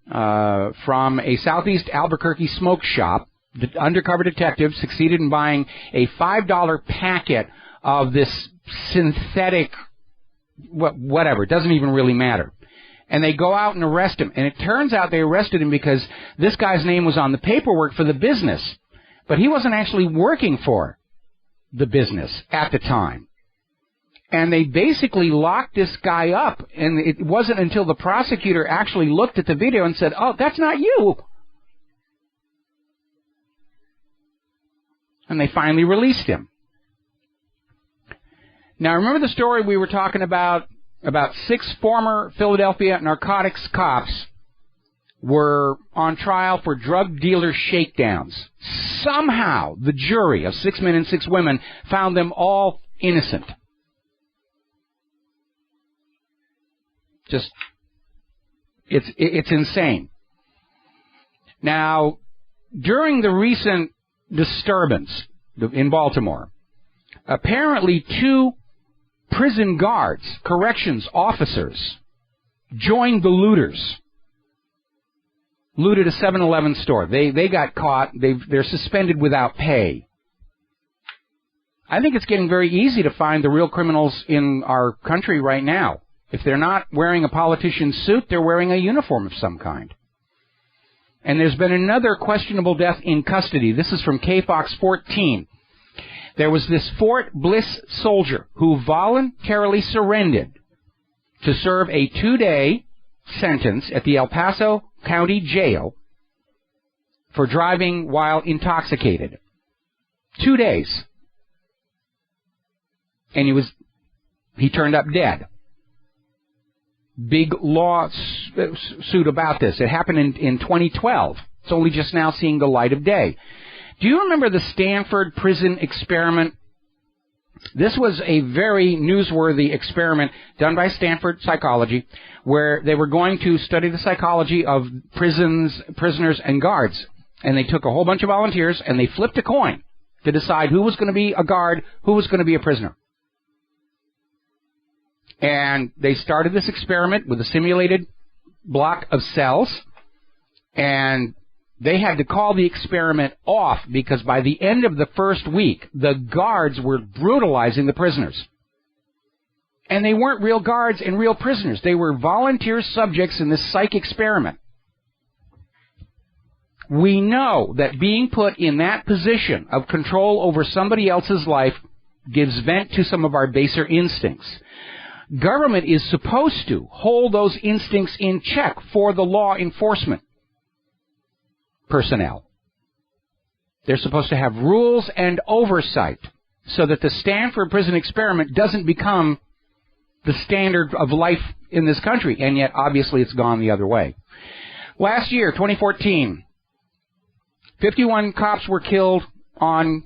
from a southeast Albuquerque smoke shop. The undercover detective succeeded in buying a $5 packet of this synthetic, whatever, it doesn't even really matter. And they go out and arrest him. And it turns out they arrested him because this guy's name was on the paperwork for the business. But he wasn't actually working for the business at the time. And they basically locked this guy up. And it wasn't until the prosecutor actually looked at the video and said, "Oh, that's not you." And they finally released him. Now, remember the story we were talking about 6 former Philadelphia narcotics cops were on trial for drug dealer shakedowns. Somehow, the jury of 6 men and 6 women found them all innocent. Just, it's insane. Now, during the recent disturbance in Baltimore, apparently 2 prison guards, corrections officers, joined the looters. Looted a 7-Eleven store. They got caught. They're suspended without pay. I think it's getting very easy to find the real criminals in our country right now. If they're not wearing a politician's suit, they're wearing a uniform of some kind. And there's been another questionable death in custody. This is from KFOX 14. There was this Fort Bliss soldier who voluntarily surrendered to serve a 2-day sentence at the El Paso County Jail for driving while intoxicated. 2 days. And he turned up dead. Big lawsuit about this. It happened in 2012. It's only just now seeing the light of day. Do you remember the Stanford prison experiment? This was a very newsworthy experiment done by Stanford Psychology, where they were going to study the psychology of prisoners, and guards. And they took a whole bunch of volunteers, and they flipped a coin to decide who was going to be a guard, who was going to be a prisoner. And they started this experiment with a simulated block of cells, and they had to call the experiment off because by the end of the first week, the guards were brutalizing the prisoners. And they weren't real guards and real prisoners. They were volunteer subjects in this psych experiment. We know that being put in that position of control over somebody else's life gives vent to some of our baser instincts. Government is supposed to hold those instincts in check for the law enforcement personnel. They're supposed to have rules and oversight so that the Stanford prison experiment doesn't become the standard of life in this country, and yet obviously it's gone the other way. Last year, 2014, 51 cops were killed on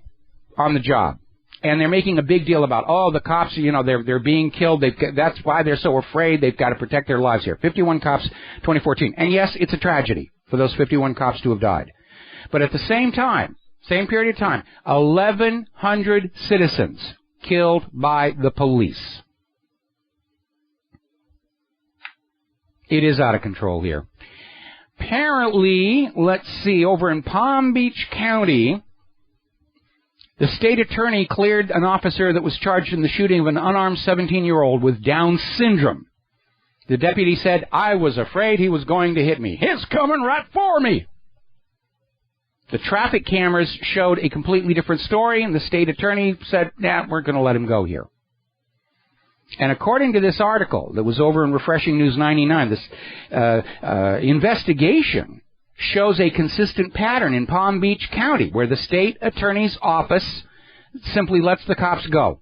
the job. And they're making a big deal about, the cops, they're being killed. That's why they're so afraid. They've got to protect their lives here. 51 cops, 2014. And yes, it's a tragedy for those 51 cops to have died. But at the same time, same period of time, 1,100 citizens killed by the police. It is out of control here. Apparently, let's see, over in Palm Beach County, the state attorney cleared an officer that was charged in the shooting of an unarmed 17-year-old with Down syndrome. The deputy said, "I was afraid he was going to hit me. He's coming right for me." The traffic cameras showed a completely different story, and the state attorney said, we're going to let him go here. And according to this article that was over in Refreshing News 99, this investigation shows a consistent pattern in Palm Beach County where the state attorney's office simply lets the cops go,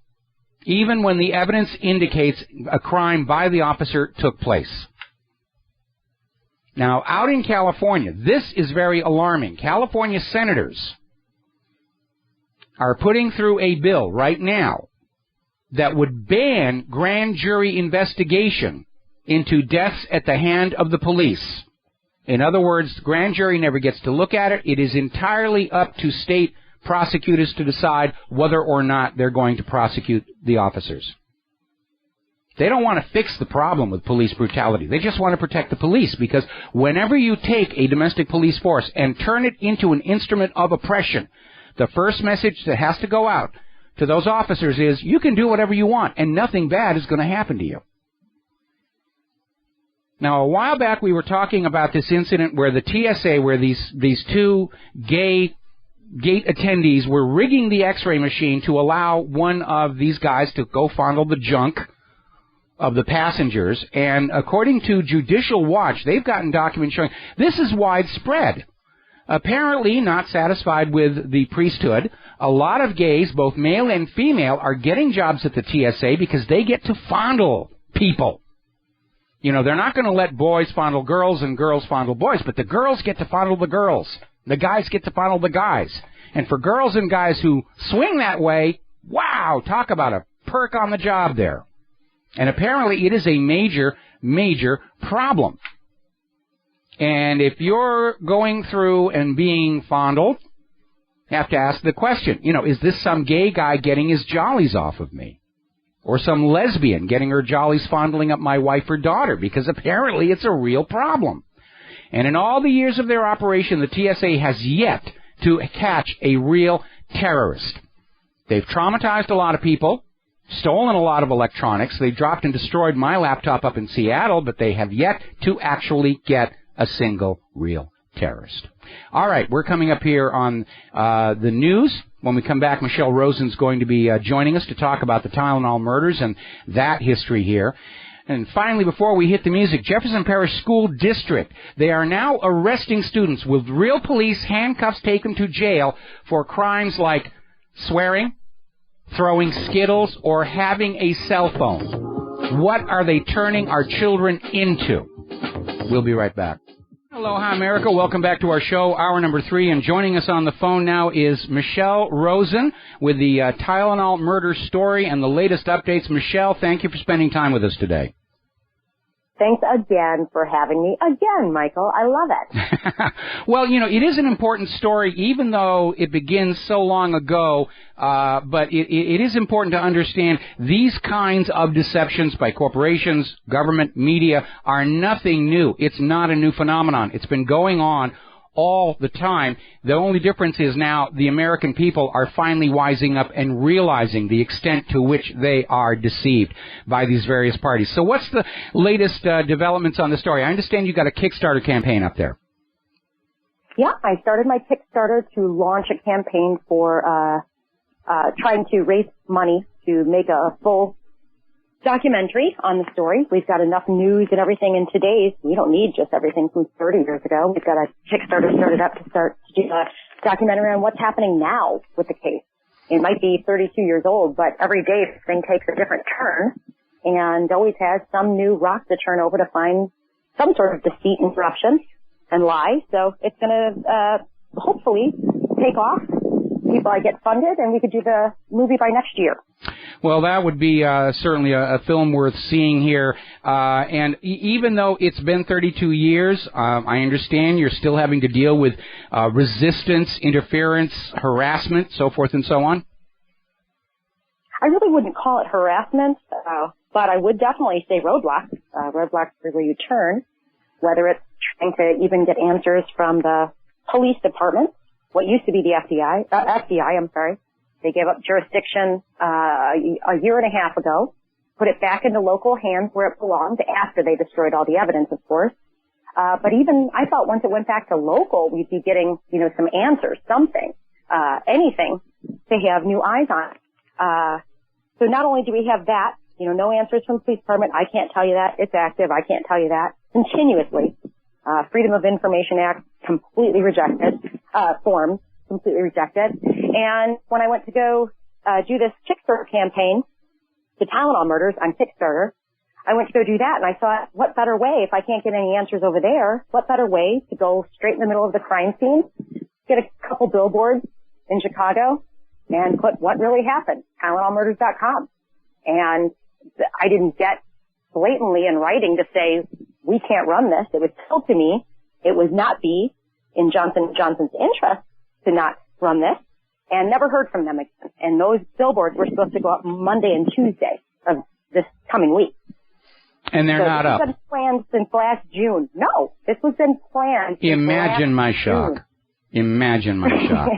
even when the evidence indicates a crime by the officer took place. Now, out in California, this is very alarming. California senators are putting through a bill right now that would ban grand jury investigation into deaths at the hand of the police. In other words, the grand jury never gets to look at it. It is entirely up to state prosecutors to decide whether or not they're going to prosecute the officers. They don't want to fix the problem with police brutality. They just want to protect the police, because whenever you take a domestic police force and turn it into an instrument of oppression, the first message that has to go out to those officers is, you can do whatever you want, and nothing bad is going to happen to you. Now, a while back we were talking about this incident where the TSA, where these two gay gate attendees were rigging the x-ray machine to allow one of these guys to go fondle the junk of the passengers. And according to Judicial Watch, they've gotten documents showing this is widespread. Apparently, not satisfied with the priesthood, a lot of gays, both male and female, are getting jobs at the TSA because they get to fondle people. You know, they're not going to let boys fondle girls and girls fondle boys, but the girls get to fondle the girls. The guys get to fondle the guys. And for girls and guys who swing that way, wow, talk about a perk on the job there. And apparently it is a major, major problem. And if you're going through and being fondled, you have to ask the question, you know, is this some gay guy getting his jollies off of me? Or some lesbian getting her jollies fondling up my wife or daughter? Because apparently it's a real problem. And in all the years of their operation, the TSA has yet to catch a real terrorist. They've traumatized a lot of people, stolen a lot of electronics. They dropped and destroyed my laptop up in Seattle, but they have yet to actually get a single real terrorist. All right, we're coming up here on the news. When we come back, Michelle Rosen's going to be joining us to talk about the Tylenol murders and that history here. And finally, before we hit the music, Jefferson Parish School District, they are now arresting students with real police handcuffs, take them to jail for crimes like swearing, throwing Skittles, or having a cell phone. What are they turning our children into? We'll be right back. Aloha, America. Welcome back to our show, hour number 3. And joining us on the phone now is Michelle Rosen with the Tylenol murder story and the latest updates. Michelle, thank you for spending time with us today.
Thanks again for having me again, Michael. I love it.
Well, you know, it is an important story, even though it begins so long ago, but it is important to understand these kinds of deceptions by corporations, government, media are nothing new. It's not a new phenomenon. It's been going on all the time. The only difference is now the American people are finally wising up and realizing the extent to which they are deceived by these various parties. So what's the latest developments on the story? I understand you got a Kickstarter campaign up there.
Yeah, I started my Kickstarter to launch a campaign for trying to raise money to make a full documentary on the story. We've got enough news and everything in today's. We don't need just everything from 30 years ago. We've got a Kickstarter started up to do a documentary on what's happening now with the case. It might be 32 years old, but every day this thing takes a different turn and always has some new rock to turn over to find some sort of deceit and corruption and lie. So it's going to hopefully take off. People get funded, and we could do the movie by next year.
Well, that would be certainly a film worth seeing here. And even though it's been 32 years, I understand you're still having to deal with resistance, interference, harassment, so forth and so on.
I really wouldn't call it harassment, but I would definitely say roadblocks. Roadblocks are where you turn, whether it's trying to even get answers from the police department. What used to be the FBI, They gave up jurisdiction a year and a half ago, put it back into local hands where it belonged after they destroyed all the evidence, of course. But even I thought once it went back to local, we'd be getting, some answers, something, anything to have new eyes on. So not only do we have that, no answers from the police department. I can't tell you that. It's active. I can't tell you that. Continuously. Freedom of Information Act completely rejected, forms completely rejected. And when I went to go do this Kickstarter campaign, the Tylenol murders on Kickstarter, I went to go do that, and I thought, what better way, if I can't get any answers over there, what better way to go straight in the middle of the crime scene, get a couple billboards in Chicago, and put what really happened, TylenolMurders.com. And I didn't get blatantly in writing to say, we can't run this. It was told to me it would not be in Johnson & Johnson's interest to not run this, and never heard from them again. And those billboards were supposed to go up Monday and Tuesday of this coming week.
And they're not up.
This was planned since last June. No, this was been planned since
Imagine my shock.
June.
Imagine my shock.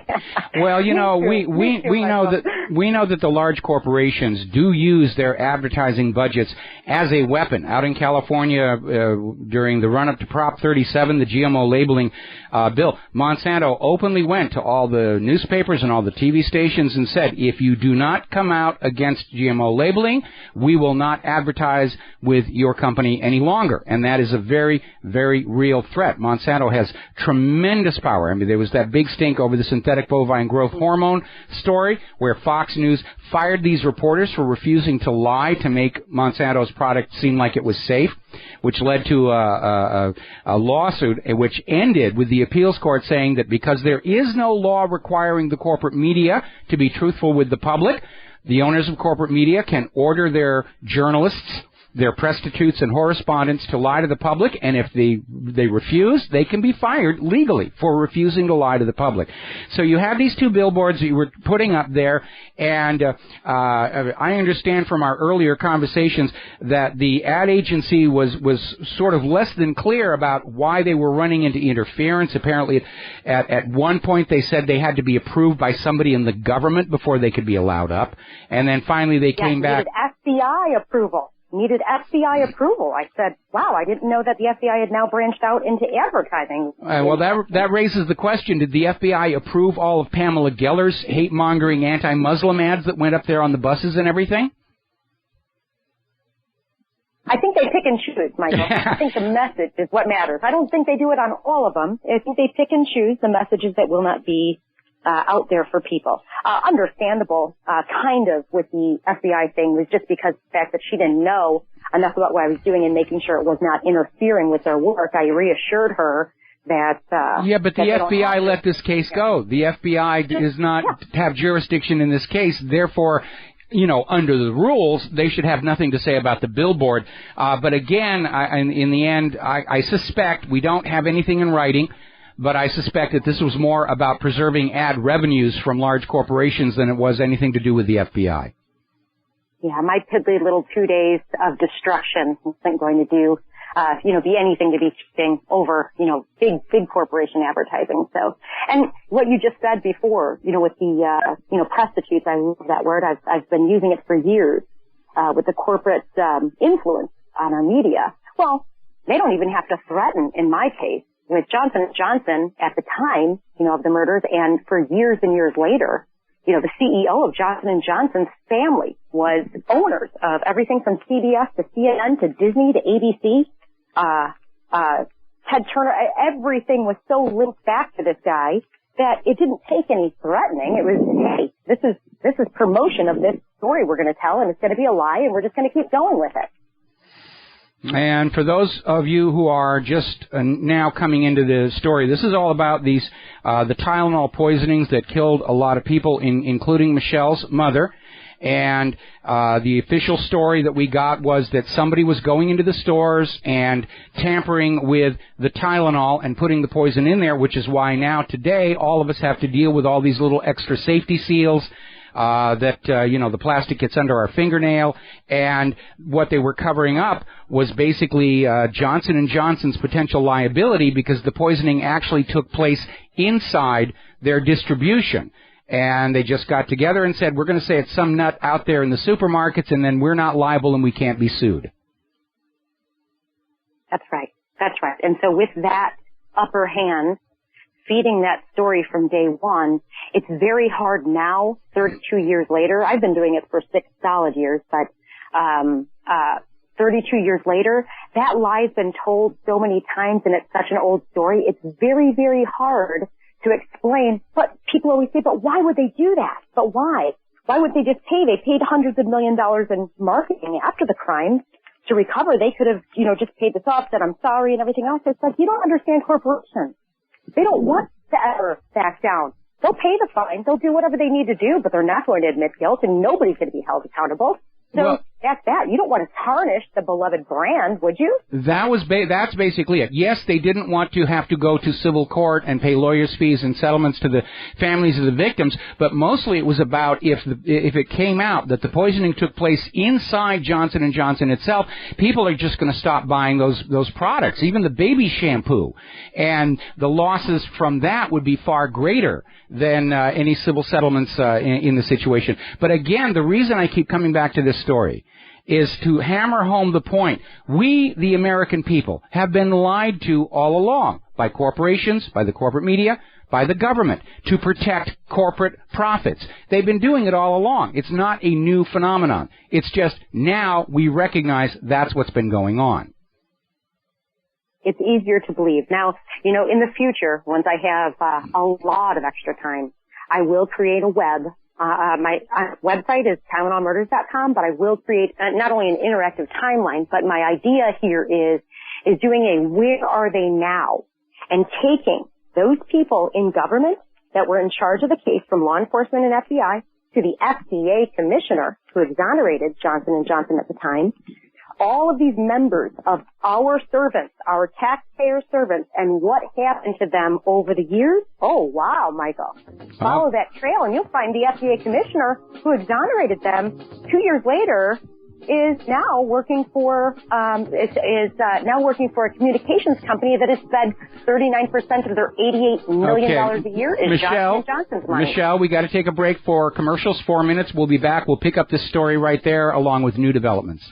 Well, you know, we know that the large corporations do use their advertising budgets as a weapon. Out in California, during the run-up to Prop 37, the GMO labeling bill, Monsanto openly went to all the newspapers and all the TV stations and said, if you do not come out against GMO labeling, we will not advertise with your company any longer. And that is a very, very real threat. Monsanto has tremendous power. I mean, there was that big stink over the synthetic bovine growth hormone story where Fox News fired these reporters for refusing to lie to make Monsanto's product seem like it was safe, which led to a lawsuit which ended with the appeals court saying that because there is no law requiring the corporate media to be truthful with the public, the owners of corporate media can order their journalists, their prostitutes and correspondents to lie to the public, and if they refuse, they can be fired legally for refusing to lie to the public. So you have these two billboards that you were putting up there, and I understand from our earlier conversations that the ad agency was sort of less than clear about why they were running into interference. Apparently, at one point they said they had to be approved by somebody in the government before they could be allowed up, and then finally they came back.
Needed FBI approval. Needed FBI approval. I said, wow, I didn't know that the FBI had now branched out into advertising.
Well, that raises the question, did the FBI approve all of Pamela Geller's hate-mongering anti-Muslim ads that went up there on the buses and everything?
I think they pick and choose, Michael. I think the message is what matters. I don't think they do it on all of them. I think they pick and choose the messages that will not be out there for people. Understandable, kind of, with the FBI thing was just because the fact that she didn't know enough about what I was doing and making sure it was not interfering with their work. I reassured her that,
yeah, but the FBI let this case go. The FBI does not have jurisdiction in this case. Therefore, you know, under the rules, they should have nothing to say about the billboard. But again, in the end, I suspect we don't have anything in writing. But I suspect that this was more about preserving ad revenues from large corporations than it was anything to do with the FBI.
Yeah, my piddly little 2 days of destruction isn't going to do, be anything to be shifting over, big corporation advertising. So, and what you just said before, with the, prostitutes, I love that word. I've been using it for years, with the corporate, influence on our media. Well, they don't even have to threaten in my case. With Johnson & Johnson at the time, of the murders, and for years and years later, the CEO of Johnson & Johnson's family was owners of everything from CBS to CNN to Disney to ABC. Ted Turner, everything was so linked back to this guy that it didn't take any threatening. It was, hey, this is promotion of this story we're going to tell, and it's going to be a lie, and we're just going to keep going with it.
And for those of you who are just now coming into the story, this is all about the Tylenol poisonings that killed a lot of people, including Michelle's mother. And the official story that we got was that somebody was going into the stores and tampering with the Tylenol and putting the poison in there, which is why now today all of us have to deal with all these little extra safety seals. The plastic gets under our fingernail, and what they were covering up was basically Johnson & Johnson's potential liability because the poisoning actually took place inside their distribution. And they just got together and said, we're going to say it's some nut out there in the supermarkets, and then we're not liable and we can't be sued.
That's right. That's right. And so with that upper hand, feeding that story from day one, it's very hard now, 32 years later. I've been doing it for 6 solid years, but 32 years later, that lie's been told so many times, and it's such an old story. It's very, very hard to explain. But people always say, but why would they do that? But why? Why would they just pay? They paid hundreds of $millions in marketing after the crime to recover. They could have, just paid this off, said I'm sorry and everything else. It's like, you don't understand corporations. They don't want to ever back down. They'll pay the fine. They'll do whatever they need to do, but they're not going to admit guilt, and nobody's going to be held accountable. So that's that. You don't want to tarnish the beloved brand, would you?
That's basically it. Yes, they didn't want to have to go to civil court and pay lawyers' fees and settlements to the families of the victims, but mostly it was about if it came out that the poisoning took place inside Johnson & Johnson itself, people are just going to stop buying those products, even the baby shampoo. And the losses from that would be far greater than any civil settlements in the situation. But again, the reason I keep coming back to this story is to hammer home the point. We, the American people, have been lied to all along by corporations, by the corporate media, by the government to protect corporate profits. They've been doing it all along. It's not a new phenomenon. It's just now we recognize that's what's been going on.
It's easier to believe. Now, in the future, once I have a lot of extra time, I will create a web. My website is TylenolMurders.com, but I will create not only an interactive timeline, but my idea here is doing a where are they now, and taking those people in government that were in charge of the case, from law enforcement and FBI to the FDA commissioner who exonerated Johnson & Johnson at the time, all of these members of our servants, our taxpayer servants, and what happened to them over the years. Oh, wow, Michael. Follow that trail and you'll find the FDA commissioner who exonerated them 2 years later is now working for now working for a communications company that has spent 39% of their $88 million a year is Johnson & Johnson's money.
Michelle, we got to take a break for commercials. 4 minutes. We'll be back. We'll pick up this story right there along with new developments.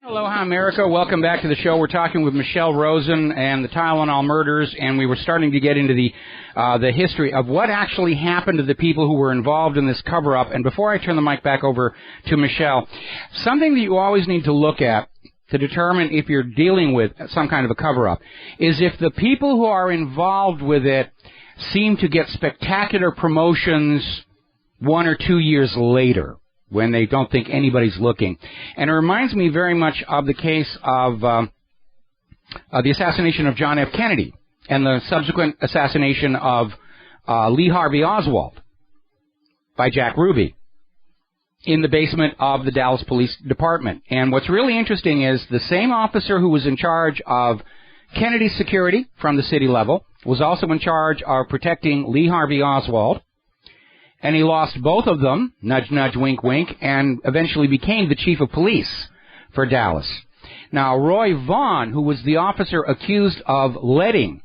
Aloha, America. Welcome back to the show. We're talking with Michelle Rosen and the Tylenol murders, and we were starting to get into the history of what actually happened to the people who were involved in this cover-up. And before I turn the mic back over to Michelle, something that you always need to look at to determine if you're dealing with some kind of a cover-up is if the people who are involved with it seem to get spectacular promotions 1 or 2 years later, when they don't think anybody's looking. And it reminds me very much of the case of the assassination of John F. Kennedy and the subsequent assassination of Lee Harvey Oswald by Jack Ruby in the basement of the Dallas Police Department. And what's really interesting is the same officer who was in charge of Kennedy's security from the city level was also in charge of protecting Lee Harvey Oswald. And he lost both of them, nudge, nudge, wink, wink, and eventually became the chief of police for Dallas. Now, Roy Vaughn, who was the officer accused of letting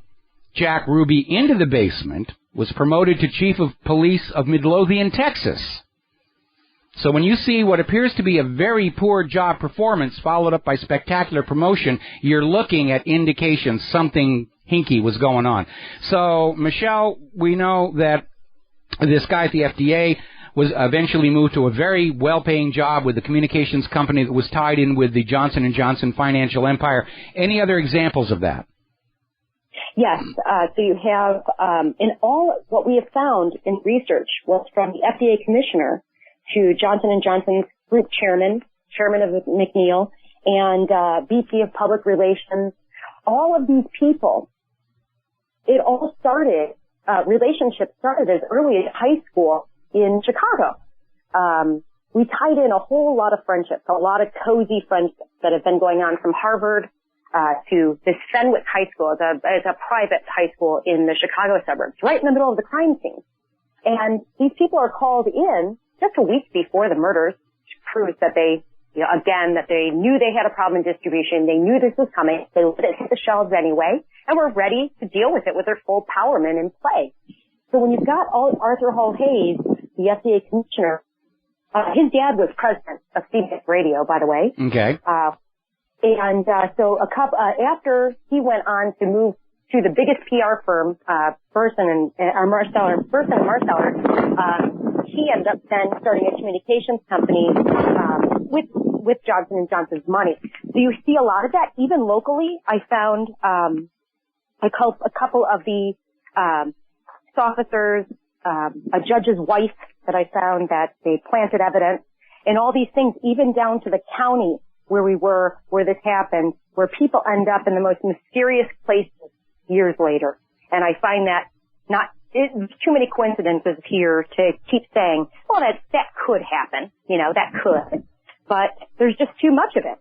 Jack Ruby into the basement, was promoted to chief of police of Midlothian, Texas. So when you see what appears to be a very poor job performance followed up by spectacular promotion, you're looking at indications something hinky was going on. So, Michelle, we know that this guy at the FDA was eventually moved to a very well-paying job with a communications company that was tied in with the Johnson & Johnson financial empire. Any other examples of that?
Yes. So you have, in all, what we have found in research was from the FDA commissioner to Johnson & Johnson's group chairman of McNeil, and VP of public relations. All of these people, it all started, relationships started as early as high school in Chicago. We tied in a whole lot of friendships, a lot of cozy friendships that have been going on from Harvard to this Fenwick High School, as a private high school in the Chicago suburbs, right in the middle of the crime scene. And these people are called in just a week before the murders, which proves that they, that they knew they had a problem in distribution. They knew this was coming. They let it hit the shelves anyway, and were ready to deal with it with their full powermen in play. So when you've got Arthur Hall Hayes, the FDA commissioner, his dad was president of CBS Radio, by the way.
Okay.
So after he went on to move to the biggest PR firm, Burson and Marsteller, he ended up then starting a communications company with Johnson & Johnson's money. So you see a lot of that. Even locally, I found a couple of the officers, a judge's wife that I found that they planted evidence, and all these things, even down to the county where we were, where this happened, where people end up in the most mysterious places years later. And I find that too many coincidences here to keep saying, well, that could happen, that could. but there's just too much of it.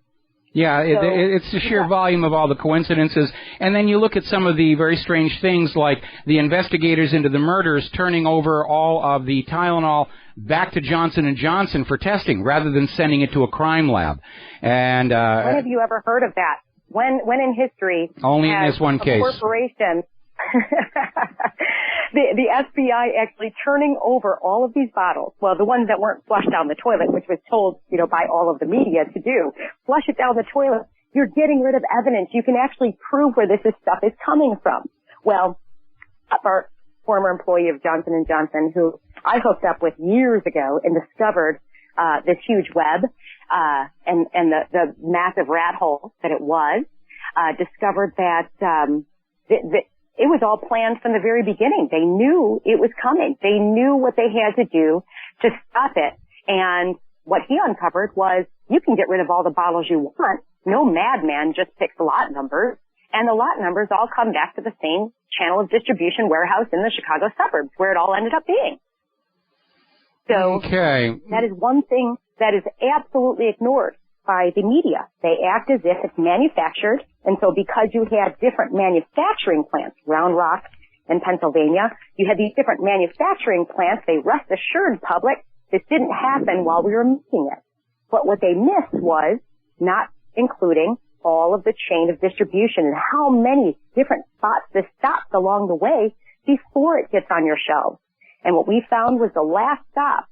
Yeah, it's the sheer volume of all the coincidences. And then you look at some of the very strange things like the investigators into the murders turning over all of the Tylenol back to Johnson & Johnson for testing rather than sending it to a crime lab. And
when have you ever heard of that? When in history
only in this one case.
Corporation the FBI actually turning over all of these bottles, well, the ones that weren't flushed down the toilet, which was told, by all of the media to do, flush it down the toilet. You're getting rid of evidence. You can actually prove where this stuff is coming from. Well, our former employee of Johnson & Johnson, who I hooked up with years ago and discovered this huge web and the massive rat hole that it was, discovered that it was all planned from the very beginning. They knew it was coming. They knew what they had to do to stop it. And what he uncovered was you can get rid of all the bottles you want. No madman just picks lot numbers. And the lot numbers all come back to the same channel of distribution warehouse in the Chicago suburbs where it all ended up being. So that is one thing that is absolutely ignored by the media. They act as if it's manufactured, and so because you had different manufacturing plants, Round Rock in Pennsylvania, you had these different manufacturing plants, they rest assured public this didn't happen while we were making it. But what they missed was not including all of the chain of distribution and how many different spots this stopped along the way before it gets on your shelves. And what we found was the last stop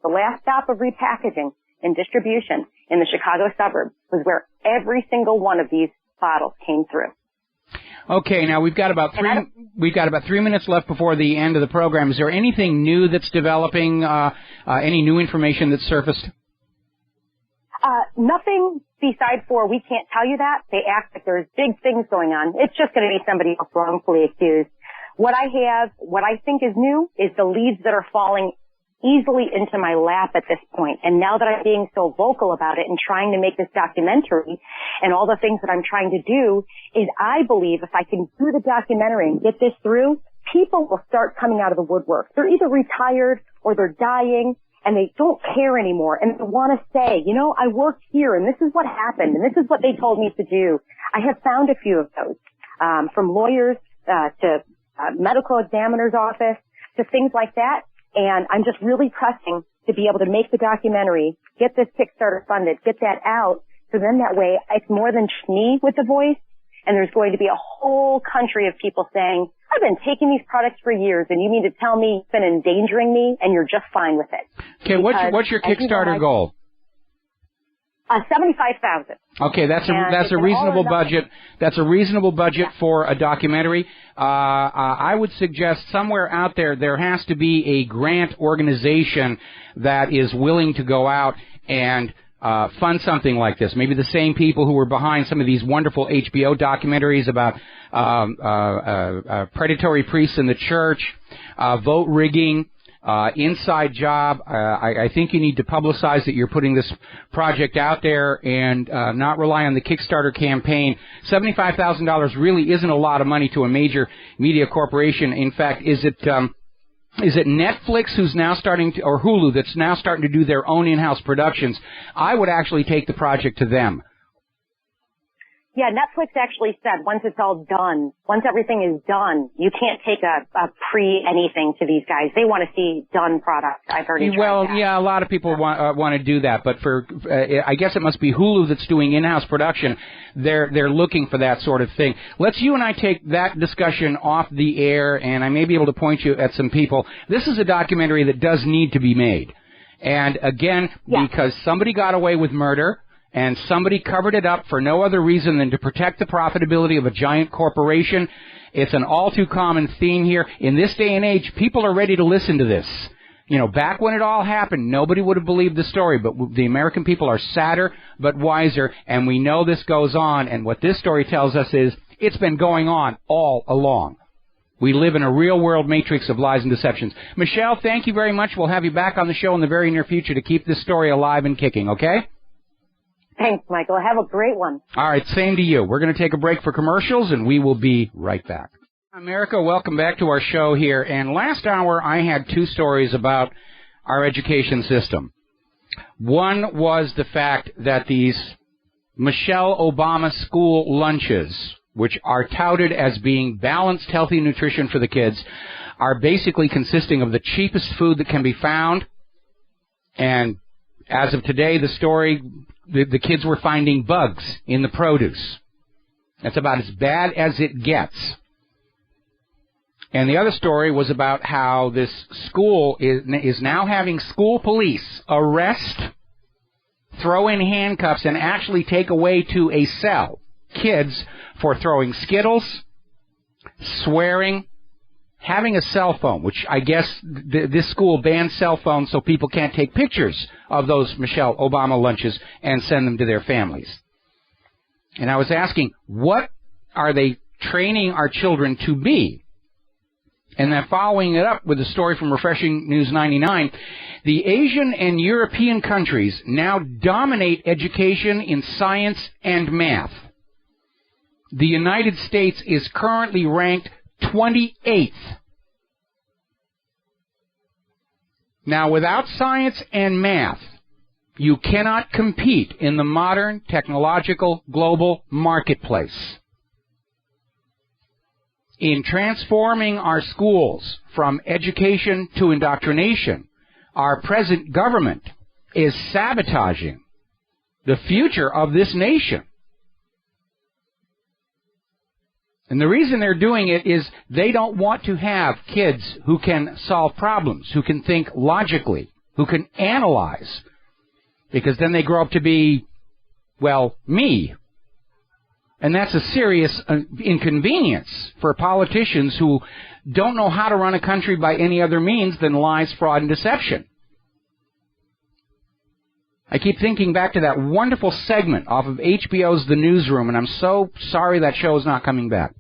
of repackaging and distribution in the Chicago suburbs was where every single one of these bottles came through.
Okay, now we've got about 3 minutes left before the end of the program. Is there anything new that's developing? Any new information that's surfaced?
Nothing besides we can't tell you that. They act like there's big things going on. It's just going to be somebody else wrongfully accused. What I think is new is the leads that are falling easily into my lap at this point. And now that I'm being so vocal about it and trying to make this documentary and all the things that I'm trying to do is I believe if I can do the documentary and get this through, people will start coming out of the woodwork. They're either retired or they're dying and they don't care anymore and they want to say, I worked here and this is what happened and this is what they told me to do. I have found a few of those, from lawyers, to medical examiner's office, to things like that. And I'm just really pressing to be able to make the documentary, get this Kickstarter funded, get that out. So then that way it's more than just me with the voice. And there's going to be a whole country of people saying, I've been taking these products for years and you mean to tell me it's been endangering me and you're just fine with it.
Okay, what's your Kickstarter goal?
75,000.
Okay, that's a reasonable budget. That's a reasonable budget for a documentary. I would suggest somewhere out there has to be a grant organization that is willing to go out and fund something like this. Maybe the same people who were behind some of these wonderful HBO documentaries about predatory priests in the church, vote rigging. Inside job. I think you need to publicize that you're putting this project out there and not rely on the Kickstarter campaign. $75,000 really isn't a lot of money to a major media corporation. In fact, is it Netflix who's now starting to, or Hulu that's now starting to do their own in-house productions? I would actually take the project to them.
Yeah, Netflix actually said once it's all done, once everything is done, you can't take a pre-anything to these guys. They want to see done product. I've already tried that.
Yeah, a lot of people want to do that, but I guess it must be Hulu that's doing in-house production. They're looking for that sort of thing. Let's you and I take that discussion off the air, and I may be able to point you at some people. This is a documentary that does need to be made. And again, because somebody got away with murder, and somebody covered it up for no other reason than to protect the profitability of a giant corporation. It's an all too common theme here. In this day and age, people are ready to listen to this. Back when it all happened, nobody would have believed the story, but the American people are sadder but wiser, and we know this goes on, and what this story tells us is it's been going on all along. We live in a real-world matrix of lies and deceptions. Michelle, thank you very much. We'll have you back on the show in the very near future to keep this story alive and kicking, okay?
Thanks, Michael. Have a great one.
All right, same to you. We're going to take a break for commercials, and we will be right back. America, welcome back to our show here. And last hour, I had two stories about our education system. One was the fact that these Michelle Obama school lunches, which are touted as being balanced, healthy nutrition for the kids, are basically consisting of the cheapest food that can be found. And as of today, the story, the kids were finding bugs in the produce. That's about as bad as it gets. And the other story was about how this school is now having school police arrest, throw in handcuffs, and actually take away to a cell kids for throwing Skittles, swearing, having a cell phone, which I guess this school bans cell phones so people can't take pictures of those Michelle Obama lunches and send them to their families. And I was asking, what are they training our children to be? And then following it up with a story from Refreshing News 99, the Asian and European countries now dominate education in science and math. The United States is currently ranked 28th. Now, without science and math, you cannot compete in the modern technological global marketplace. In transforming our schools from education to indoctrination, our present government is sabotaging the future of this nation. And the reason they're doing it is they don't want to have kids who can solve problems, who can think logically, who can analyze, because then they grow up to be, well, me. And that's a serious inconvenience for politicians who don't know how to run a country by any other means than lies, fraud, and deception. I keep thinking back to that wonderful segment off of HBO's The Newsroom, and I'm so sorry that show is not coming back,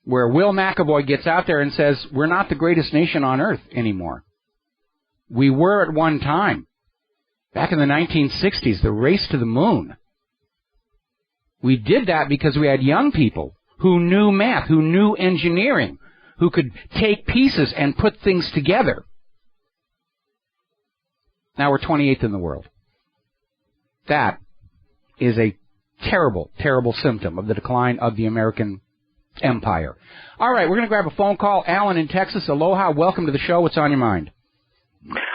where Will McAvoy gets out there and says, we're not the greatest nation on earth anymore. We were at one time. Back in the 1960s, the race to the moon. We did that because we had young people who knew math, who knew engineering, who could take pieces and put things together. Now we're 28th in the world. That is a terrible, terrible symptom of the decline of the American empire. All right, we're going to grab a phone call. Alan in Texas, aloha. Welcome to the show. What's on your mind?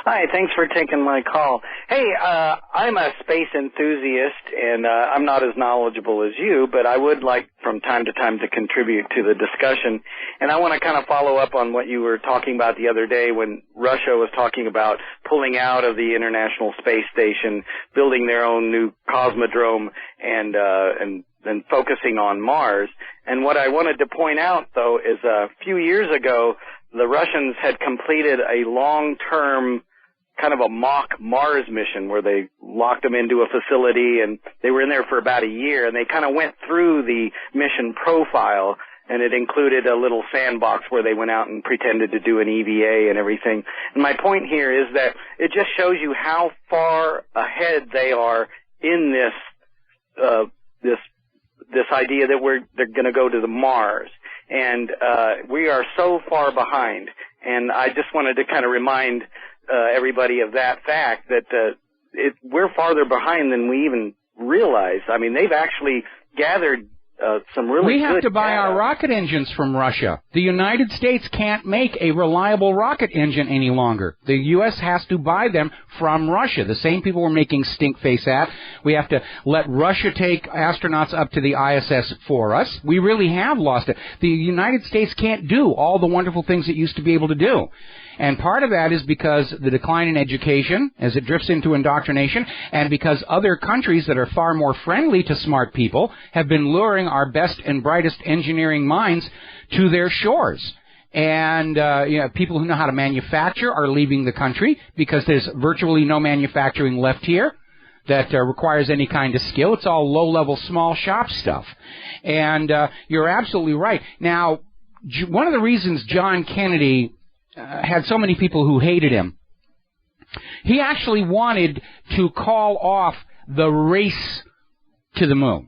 Hi, thanks for taking my call. Hey, I'm a space enthusiast, and I'm not as knowledgeable as you, but I would like from time to time to contribute to the discussion. And I want to kind of follow up on what you were talking about the other day when Russia was talking about pulling out of the International Space Station, building their own new cosmodrome, and focusing on Mars. And what I wanted to point out, though, is a few years ago, the Russians had completed a long-term kind of a mock Mars mission where they locked them into a facility, and they were in there for about a year, and they kind of went through the mission profile, and it included a little sandbox where they went out and pretended to do an EVA and everything. And my point here is that it just shows you how far ahead they are in this idea that they're going to go to the Mars. And we are so far behind. And I just wanted to kind of remind everybody of that fact that we're farther behind than we even realize. I mean, they've actually gathered some really good
We have to buy
data.
our rocket engines from Russia. The United States can't make a reliable rocket engine any longer. The U.S. has to buy them from Russia. The same people were making stink-face at. We have to let Russia take astronauts up to the ISS for us. We really have lost it. The United States can't do all the wonderful things it used to be able to do. And part of that is because the decline in education, as it drifts into indoctrination, and because other countries that are far more friendly to smart people have been luring our best and brightest engineering minds to their shores. And people who know how to manufacture are leaving the country because there's virtually no manufacturing left here that requires any kind of skill. It's all low-level, small shop stuff. And you're absolutely right. Now, one of the reasons John Kennedy had so many people who hated him, he actually wanted to call off the race to the moon.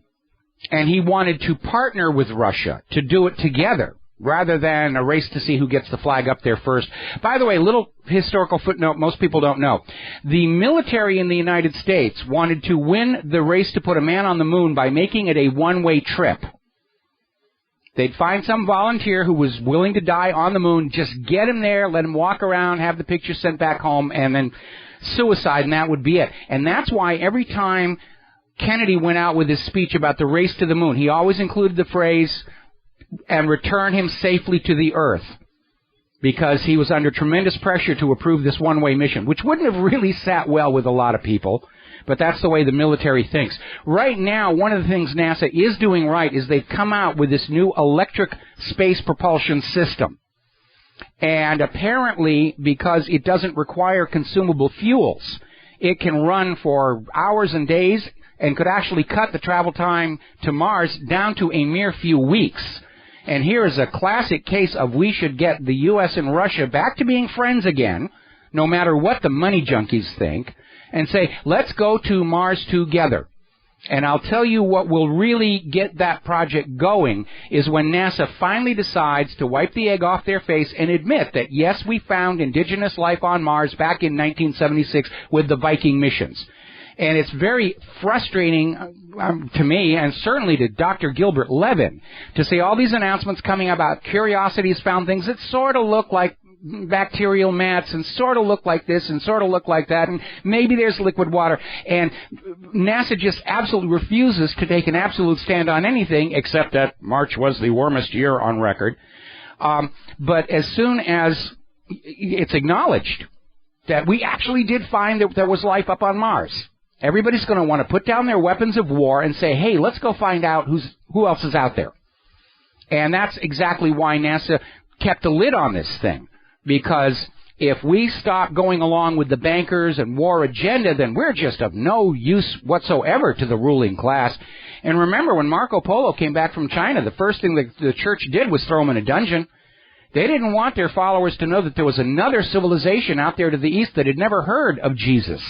And he wanted to partner with Russia to do it together. rather than a race to see who gets the flag up there first. By the way, little historical footnote most people don't know. The military in the United States wanted to win the race to put a man on the moon by making it a one-way trip. They'd find some volunteer who was willing to die on the moon, just get him there, let him walk around, have the picture sent back home, and then suicide, and that would be it. And that's why every time Kennedy went out with his speech about the race to the moon, he always included the phrase, and return him safely to the Earth, because he was under tremendous pressure to approve this one-way mission, which wouldn't have really sat well with a lot of people, but that's the way the military thinks. Right now, one of the things NASA is doing right is they've come out with this new electric space propulsion system. And apparently, because it doesn't require consumable fuels, it can run for hours and days and could actually cut the travel time to Mars down to a mere few weeks. And here is a classic case of we should get the U.S. and Russia back to being friends again, no matter what the money junkies think, and say, let's go to Mars together. And I'll tell you what will really get that project going is when NASA finally decides to wipe the egg off their face and admit that, yes, we found indigenous life on Mars back in 1976 with the Viking missions. And it's very frustrating to me, and certainly to Dr. Gilbert Levin, to see all these announcements coming about Curiosity's found things that sort of look like bacterial mats and sort of look like this and sort of look like that, and maybe there's liquid water. And NASA just absolutely refuses to take an absolute stand on anything, except that March was the warmest year on record. But as soon as it's acknowledged that we actually did find that there was life up on Mars, everybody's going to want to put down their weapons of war and say, hey, let's go find out who else is out there. And that's exactly why NASA kept a lid on this thing. Because if we stop going along with the bankers and war agenda, then we're just of no use whatsoever to the ruling class. And remember, when Marco Polo came back from China, the first thing that the church did was throw him in a dungeon. They didn't want their followers to know that there was another civilization out there to the east that had never heard of Jesus,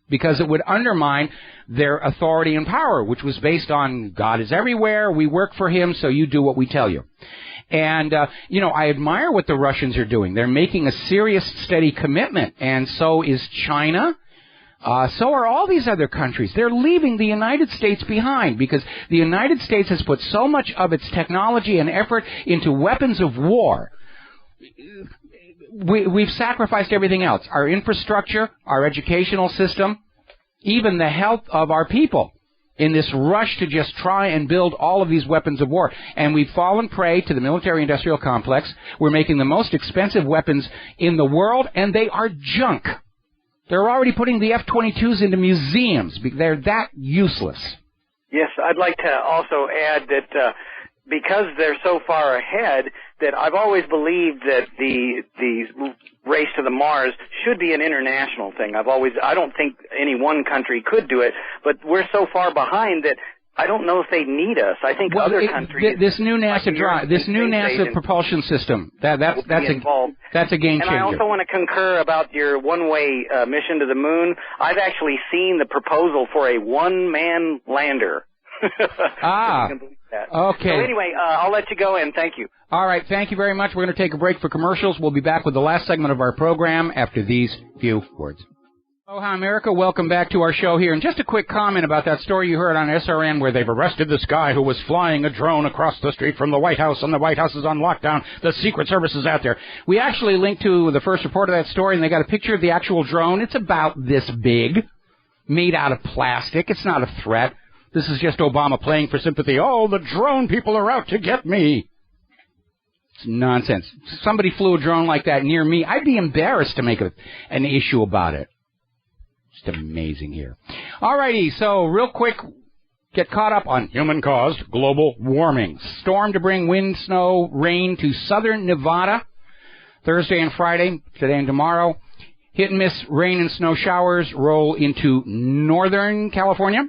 because it would undermine their authority and power, which was based on God is everywhere, we work for him, so you do what we tell you. And, I admire what the Russians are doing. They're making a serious, steady commitment, and so is China. So are all these other countries. They're leaving the United States behind because the United States has put so much of its technology and effort into weapons of war. We've sacrificed everything else, our infrastructure, our educational system, even the health of our people, in this rush to just try and build all of these weapons of war. And we've fallen prey to the military-industrial complex. We're making the most expensive weapons in the world, and they are junk. They're already putting the F-22s into museums. They're that useless.
Yes, I'd like to also add that because they're so far ahead, that I've always believed that the race to the Mars should be an international thing. I don't think any one country could do it, but we're so far behind that I don't know if they need us. I think other countries.
This new NASA propulsion system, that's a game changer.
And I also want to concur about your one-way mission to the moon. I've actually seen the proposal for a one-man lander.
Okay.
So anyway, I'll let you go, and thank you.
All right, thank you very much. We're going to take a break for commercials. We'll be back with the last segment of our program after these few words. Aloha, America. Welcome back to our show here. And just a quick comment about that story you heard on SRN where they've arrested this guy who was flying a drone across the street from the White House, and the White House is on lockdown. The Secret Service is out there. We actually linked to the first report of that story, and they got a picture of the actual drone. It's about this big, made out of plastic. It's not a threat. This is just Obama playing for sympathy. Oh, the drone people are out to get me. It's nonsense. If somebody flew a drone like that near me, I'd be embarrassed to make an issue about it. Just amazing here. All righty, so real quick, get caught up on human-caused global warming. Storm to bring wind, snow, rain to southern Nevada Thursday and Friday, today and tomorrow. Hit and miss rain and snow showers roll into northern California.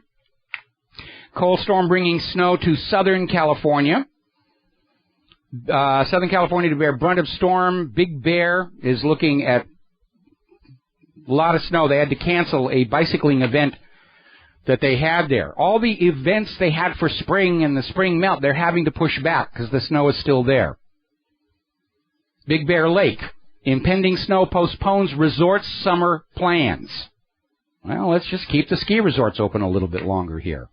Cold storm bringing snow to Southern California. Southern California to bear brunt of storm. Big Bear is looking at a lot of snow. They had to cancel a bicycling event that they had there. All the events they had for spring and the spring melt, they're having to push back because the snow is still there. Big Bear Lake, impending snow postpones resorts' summer plans. Well, let's just keep the ski resorts open a little bit longer here.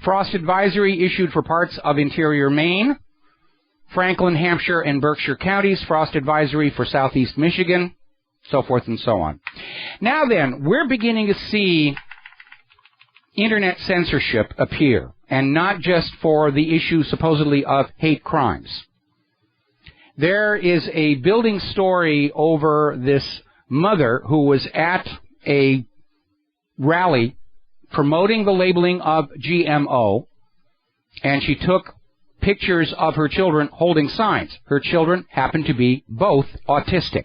Frost advisory issued for parts of interior Maine, Franklin, Hampshire, and Berkshire counties. Frost advisory for southeast Michigan, so forth and so on. Now then, we're beginning to see internet censorship appear, and not just for the issue supposedly of hate crimes. There is a building story over this mother who was at a rally promoting the labeling of GMO, and she took pictures of her children holding signs. Her children happened to be both autistic.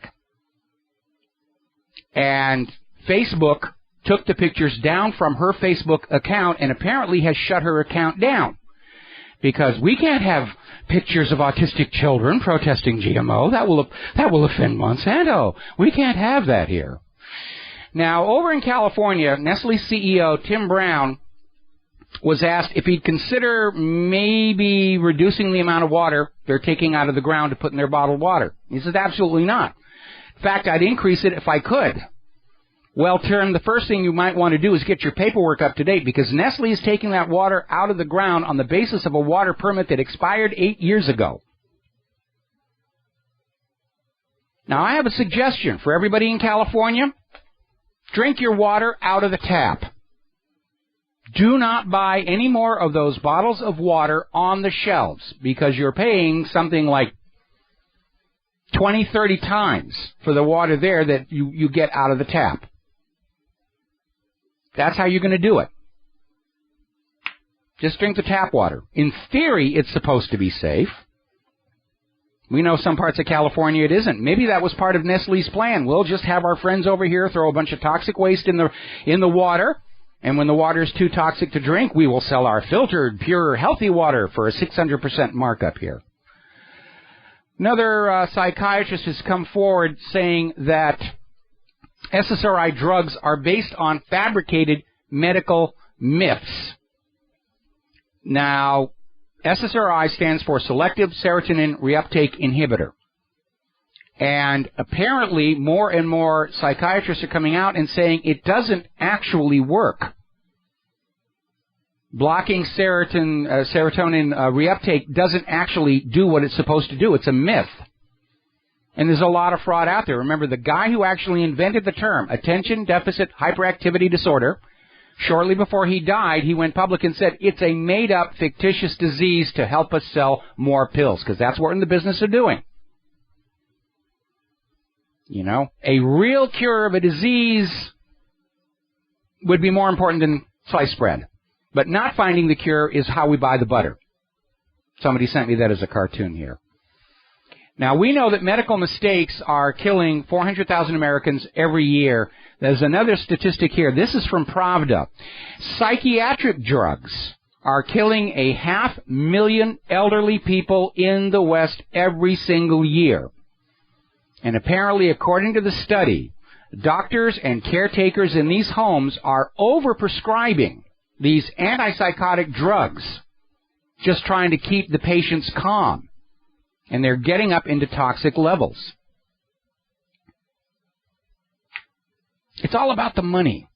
And Facebook took the pictures down from her Facebook account and apparently has shut her account down. Because we can't have pictures of autistic children protesting GMO. That will offend Monsanto. We can't have that here. Now, over in California, Nestle CEO Tim Brown was asked if he'd consider maybe reducing the amount of water they're taking out of the ground to put in their bottled water. He said, absolutely not. In fact, I'd increase it if I could. Well, Tim, the first thing you might want to do is get your paperwork up to date, because Nestle is taking that water out of the ground on the basis of a water permit that expired 8 years ago. Now, I have a suggestion for everybody in California. Drink your water out of the tap. Do not buy any more of those bottles of water on the shelves, because you're paying something like 20, 30 times for the water there that you get out of the tap. That's how you're going to do it. Just drink the tap water. In theory, it's supposed to be safe. We know some parts of California it isn't. Maybe that was part of Nestle's plan. We'll just have our friends over here throw a bunch of toxic waste in the water, and when the water is too toxic to drink, we will sell our filtered, pure, healthy water for a 600% markup here. Another psychiatrist has come forward saying that SSRI drugs are based on fabricated medical myths. Now, SSRI stands for Selective Serotonin Reuptake Inhibitor. And apparently more and more psychiatrists are coming out and saying it doesn't actually work. Blocking serotonin reuptake doesn't actually do what it's supposed to do. It's a myth. And there's a lot of fraud out there. Remember, the guy who actually invented the term attention deficit hyperactivity disorder, shortly before he died, he went public and said it's a made-up, fictitious disease to help us sell more pills, because that's what we're in the business of doing. You know, a real cure of a disease would be more important than sliced bread. But not finding the cure is how we buy the butter. Somebody sent me that as a cartoon here. Now, we know that medical mistakes are killing 400,000 Americans every year. There's another statistic here. This is from Pravda. Psychiatric drugs are killing 500,000 elderly people in the West every single year. And apparently, according to the study, doctors and caretakers in these homes are overprescribing these antipsychotic drugs, just trying to keep the patients calm. And they're getting up into toxic levels. It's all about the money.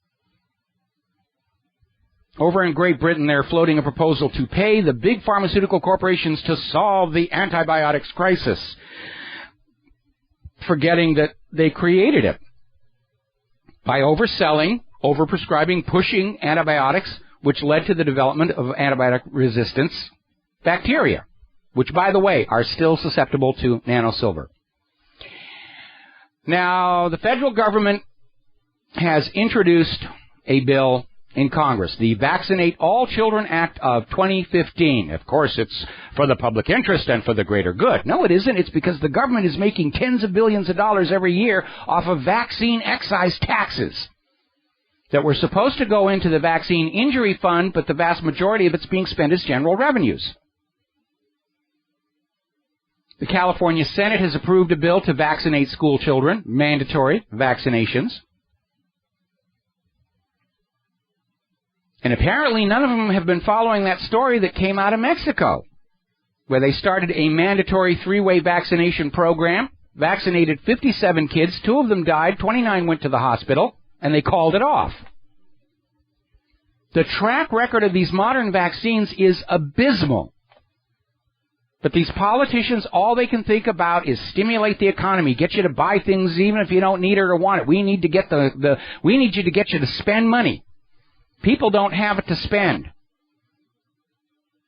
Over in Great Britain, they're floating a proposal to pay the big pharmaceutical corporations to solve the antibiotics crisis, forgetting that they created it by overselling, overprescribing, pushing antibiotics, which led to the development of antibiotic resistance bacteria, which, by the way, are still susceptible to nanosilver. Now, the federal government has introduced a bill in Congress, the Vaccinate All Children Act of 2015. Of course, it's for the public interest and for the greater good. No, it isn't. It's because the government is making tens of billions of dollars every year off of vaccine excise taxes that were supposed to go into the vaccine injury fund, but the vast majority of it's being spent as general revenues. The California Senate has approved a bill to vaccinate school children, mandatory vaccinations. And apparently none of them have been following that story that came out of Mexico, where they started a mandatory 3-way vaccination program, vaccinated 57 kids, 2 of them died, 29 went to the hospital, and they called it off. The track record of these modern vaccines is abysmal. But these politicians, all they can think about is stimulate the economy, get you to buy things even if you don't need it or want it. We need to get we need you to get you to spend money. People don't have it to spend.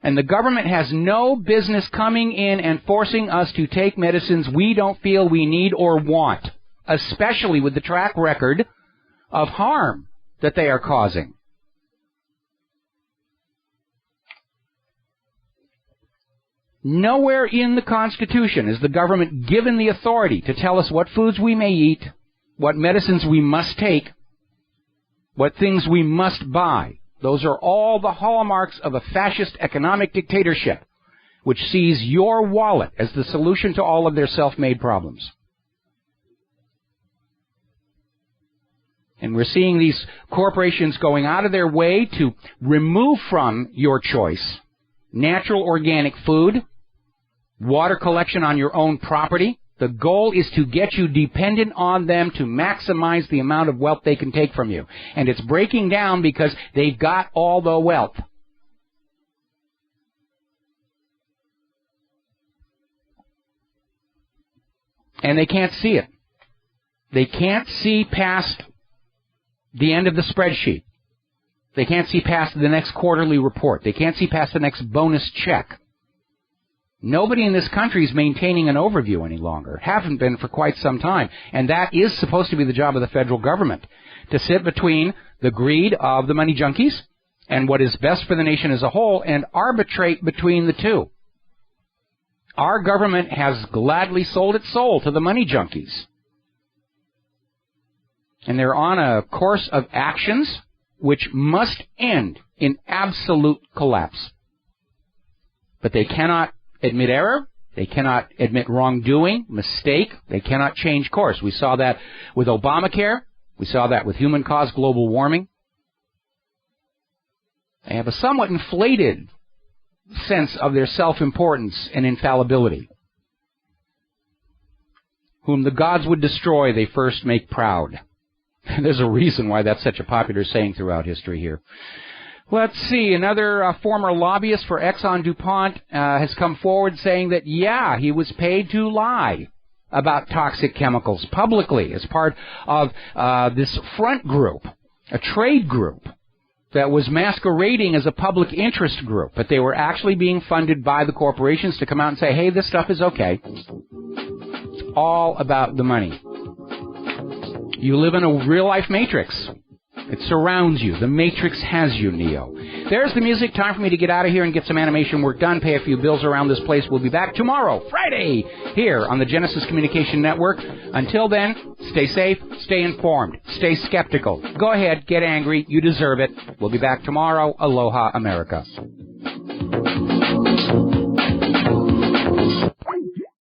And the government has no business coming in and forcing us to take medicines we don't feel we need or want, especially with the track record of harm that they are causing. Nowhere in the Constitution is the government given the authority to tell us what foods we may eat, what medicines we must take, what things we must buy. Those are all the hallmarks of a fascist economic dictatorship, which sees your wallet as the solution to all of their self-made problems. And we're seeing these corporations going out of their way to remove from your choice natural organic food, water collection on your own property. The goal is to get you dependent on them to maximize the amount of wealth they can take from you. And it's breaking down because they've got all the wealth. And they can't see it. They can't see past the end of the spreadsheet. They can't see past the next quarterly report. They can't see past the next bonus check. Nobody in this country is maintaining an overview any longer. Haven't been for quite some time. And that is supposed to be the job of the federal government, to sit between the greed of the money junkies and what is best for the nation as a whole and arbitrate between the two. Our government has gladly sold its soul to the money junkies. And they're on a course of actions which must end in absolute collapse. But they cannot admit error. They cannot admit wrongdoing, mistake. They cannot change course. We saw that with Obamacare. We saw that with human-caused global warming. They have a somewhat inflated sense of their self-importance and infallibility. Whom the gods would destroy, they first make proud. There's a reason why that's such a popular saying throughout history here. Let's see, another former lobbyist for Exxon DuPont has come forward saying that, yeah, he was paid to lie about toxic chemicals publicly as part of this front group, a trade group that was masquerading as a public interest group, but they were actually being funded by the corporations to come out and say, hey, this stuff is okay. It's all about the money. You live in a real-life matrix. It surrounds you. The Matrix has you, Neo. There's the music. Time for me to get out of here and get some animation work done, pay a few bills around this place. We'll be back tomorrow, Friday, here on the Genesis Communication Network. Until then, stay safe, stay informed, stay skeptical. Go ahead, get angry. You deserve it. We'll be back tomorrow. Aloha, America.